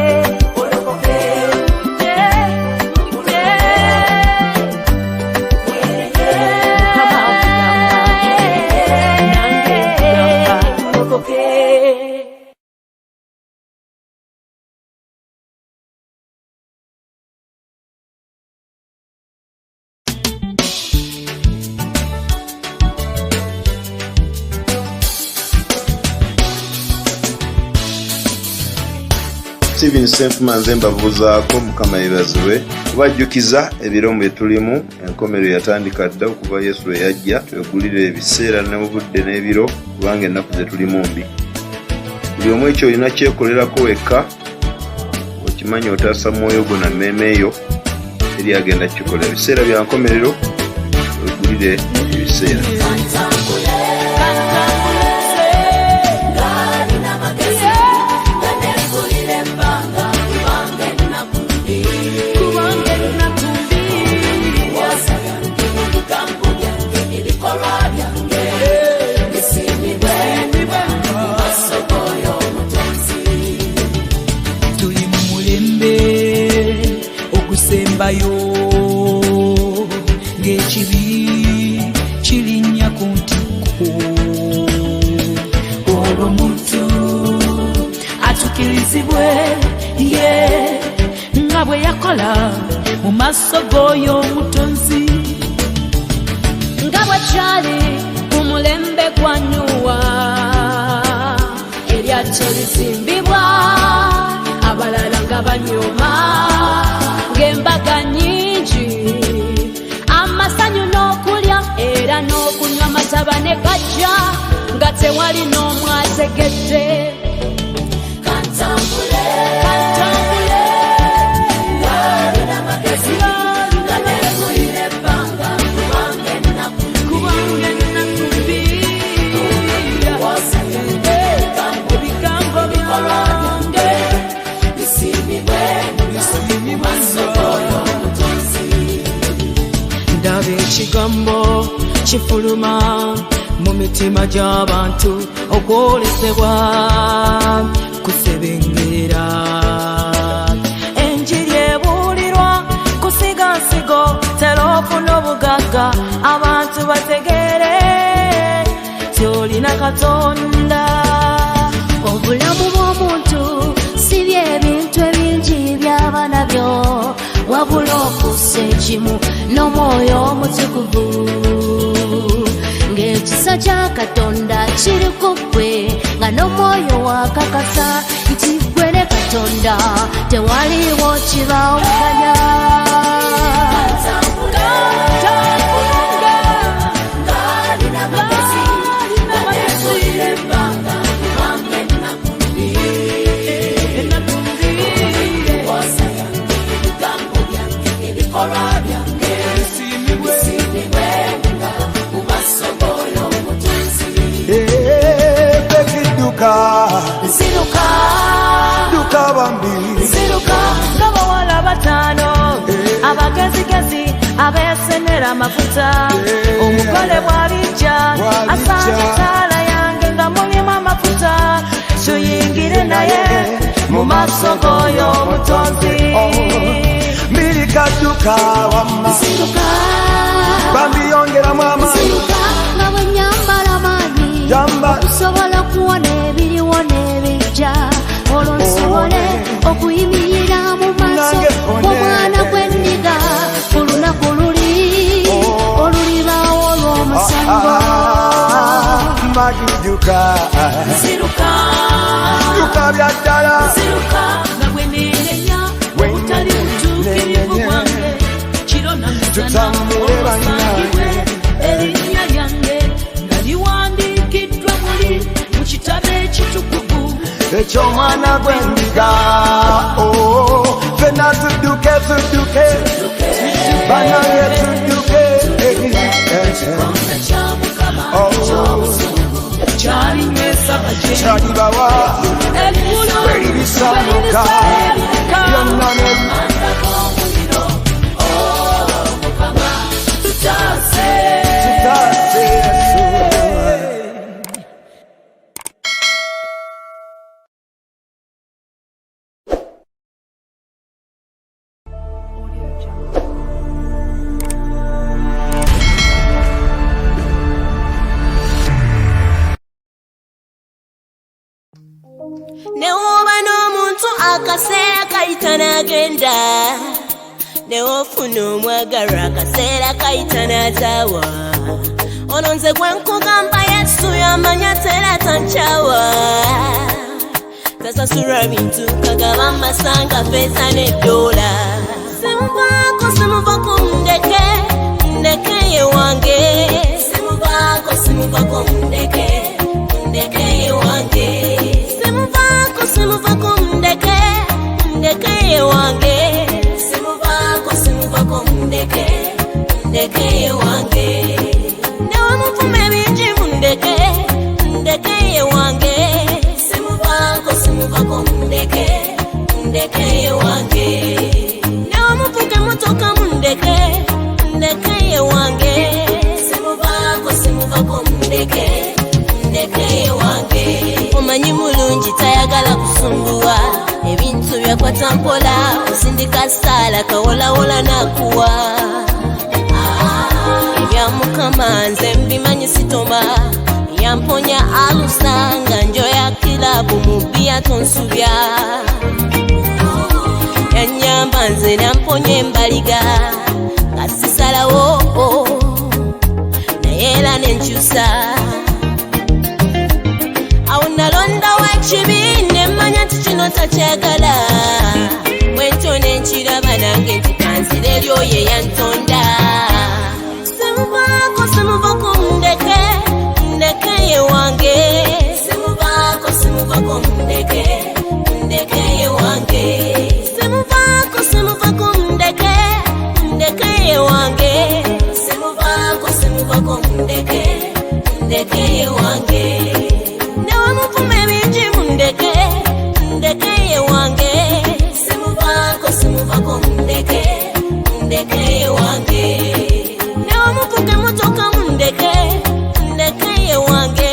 Steven Senfumanze mbabuuzaako mukama yeebazibwe kubajjukiza ebiro bye tulimu enkomero yatandika dda okuva Yesu lwe yajja twegulire ebiseera n'obudde n'ebiro kubanga ennaku ze tulimu mbi buli omu ekyo olina kyekolerako wekka okimanyi otaasa mwoyo gwo na mmeeme eyo eri agenda kikola ebiseera bya nkomerero wegulire ebiseera ng'ekibi kirinnya ku ntikko olwo omuntu atukirizibwe ye nga bwe yakola mu maaso g'oyo omutonzi nga bwe kyali mu mulembe gwa Nuwa eryato lizimbibwa abalala nga banyooma ng'embaga nnyingi amasanyu n'okulya era n'okunywa matabane gajja nga tewali n'omu ategedde kantambule kantambule ngalina magezi nganegulire ebbanga kubange ennaku mbira ebigambo byange bisiimibwe mu maaso g'oyo omutonzi ndaba ekigambo kifuluma mu mitima gy'abantu okwolesebwa kusebengerera enjiri ebuulirwa kusigansigo terofuna obugagga abantu bategeere tyolina katonda obulamu bw'omuntu si byebintu ebingi byaba nabyo wabula okussa ekimu n'omwoyo omutukuvu ng'ekisa kya katonda kiri ku ggwe nga n'omwoyo wakakasa nti ggwe ne katonda tewaliwo kibawukanya nsiruka duka bambi nsiruka ng'abawala bataano abagezigezi abeesenera amafuta omugole bw'alijja asanga ettaala yange nga mulimu amafuta tuyingire naye mu maaso g'oyo omutonzi mirikaduka wamma nsiruka bambi yongeramu amaanyi nga bwe nyambala maanyi nsobola okuwona ebiriwo n'ebijja olwo nsobole okuyimirira mu maaso g'omwana gw'endiga ku lunaku olulibaawo olw'omusango magiduka nsiruka duka bya ddala nsiruka nga bwe neerenya obutali butuukirivu bwange kiro namusana olwasangibwe erinnya lyange nga liwandiikiddwa muli mu kitabo ekitukuvu eky'omwana gw'endiga fenna na tudduke banange tudduke kyalibawa eribisamuka byonna Newoba n'omuntu akaseera kayita n'agenda newofuna omwagalwa akaseera kayita n'azaawa ono nze gwe nkugamba Yesu yamanya tera tankyawa tasasulwa bintu kagaba amasanga feeza n'eddoola simuvako ndeke ye wange simuvako ndeke ye wange simuvako ndeke ye wange simuvako ndeke ye wange newamuvuma ebingi mundeke ye wange simuvako ndeke ye wange newamuvuga emotoka mundeke ye wange simuvako ndeke ye wange omanyi mulungi tayagala kusumbuwa ebintu byakwata mpola osindika ssaala kawolawola nakuwa ebya mukama nze mbimanyi sitoma yamponya alusanga njoya kilabu mubia tonsubya yanyamba nze namponya embaliga kasisalawo naye era nenkyusa awo nalondawo ekibi nemmanya nti kino takyagala bwentyo nenkiraba nange nti kanzira eri oyo eyantonda simuvako ndeke ye wange simuvako ndeke ye wange simuvako ndeke ye wange simuvako ndeke ye wange newamuvuma ebingi mundeke ye wange simuvako ndeke ye wange newamuvuga emotoka mundeke ye wange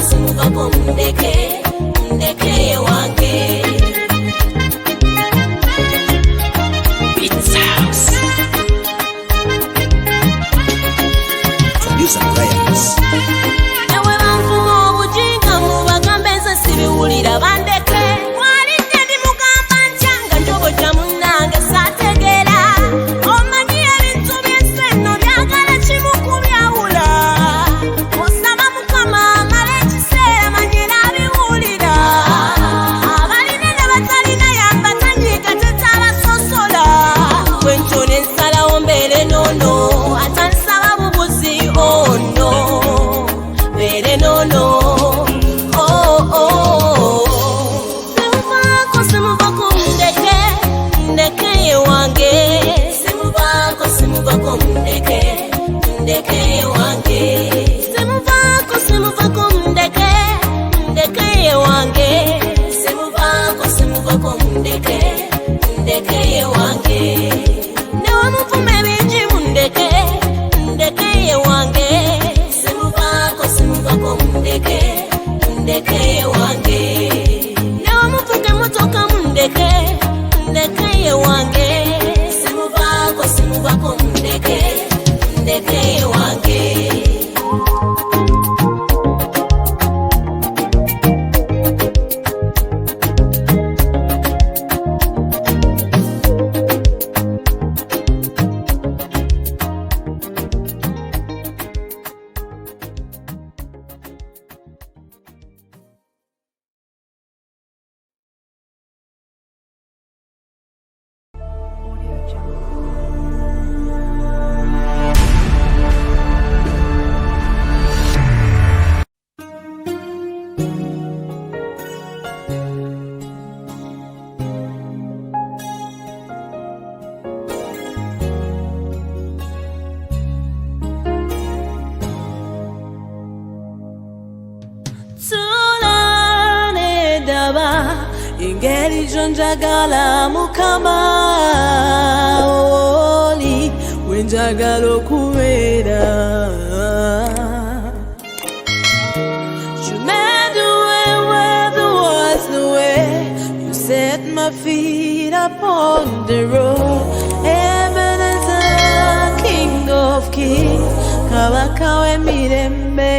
simuvako ndeke ye wange nawe banvuma obujinga mubagambe nze sibiwulira bandeke walinye ndi mugamba ntya nga njobojja munnange saategeera omanyi ebintu by'ensi enno byagala kimu kubyawula osaba mukama amala ekiseera manye n'abiwulira abalina ne batalina yamba tanyiika tetabasosola bwentyo ne nsalawo mbeere noono atansaba bubuzi ono mbeere noono simuvako ndeke ye wange simuvako ndeke ye wange simuvako ndeke ye wange simuvako ndeke ye wange newamuvuma ebingi mundeke ye wange simuvako ndeke ye wange newamuvuga emotoka mundeke ye wange simuvako ndeke ye wange Njagala mukama oli wenjagala okubeera. You made the way where there was no way. You set my feet upon the road. Heaven is a King of Kings. Kabaka w'emirembe.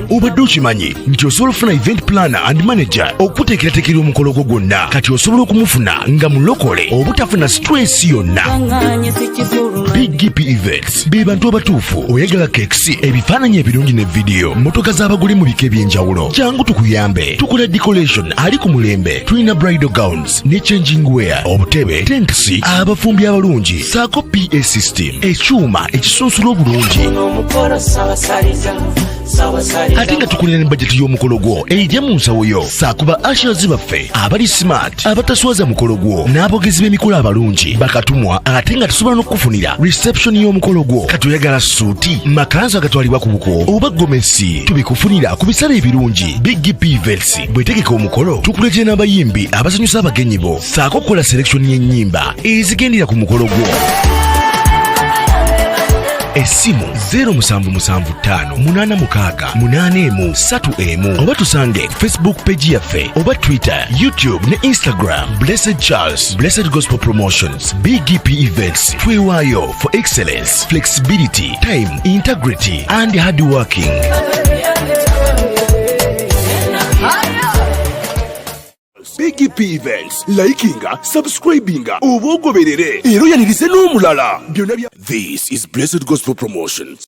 Obadde okimanyi nti osobola okufuna event planner and manager okuteekerateekera omukolo gwo gwonna kati osobola okumufuna nga mulokole obutafuna stress yonna. BGPevents be bantu abatuufu oyagala kekisi ebifaananyi ebirungi ne vidiyo motoka z'abagole mu bika eby'enjawulo. Jangu tukuyambe tukola decoration ali ku mulembe. Tulina bridal gowns ne changing wear, obutebe, tankisi, abafumbi abalungi saako PA system, ekyuma ekisunsula obulungi. Ate nga tukulira ne budget y'omukolo gwo ejja mu nsawo yo saakuba ushers baffe abali smart abataswaza mukolo gwo n'abogezi b'emikolo abalungi bakatumwa ate nga tusobola n'okufunira reception y'omukolo gwo. Katuyagala suuti makanzu agatwalibwa ku buko oba gomesi tubikufunira ku bisale ebirungi. BGPevents bwetegeka omukolo tukuleetera n'abayimbi abasanyusa abagenyi bo saako okukola selection y'ennyimba ezigendera ku mukolo gwo. essimu 0775868131 oba tusange Facebook page yaffe oba Twitter, YouTube ne Instagram. Blessed Charles, Blessed Gospel Promotions, BGP Events. Twewaayo for excellence, flexibility, time, integrity and hard working. BGP Events, likinga, subscribinga, obogoberere, era yanirize n'omulala. This is Blessed Gospel Promotions.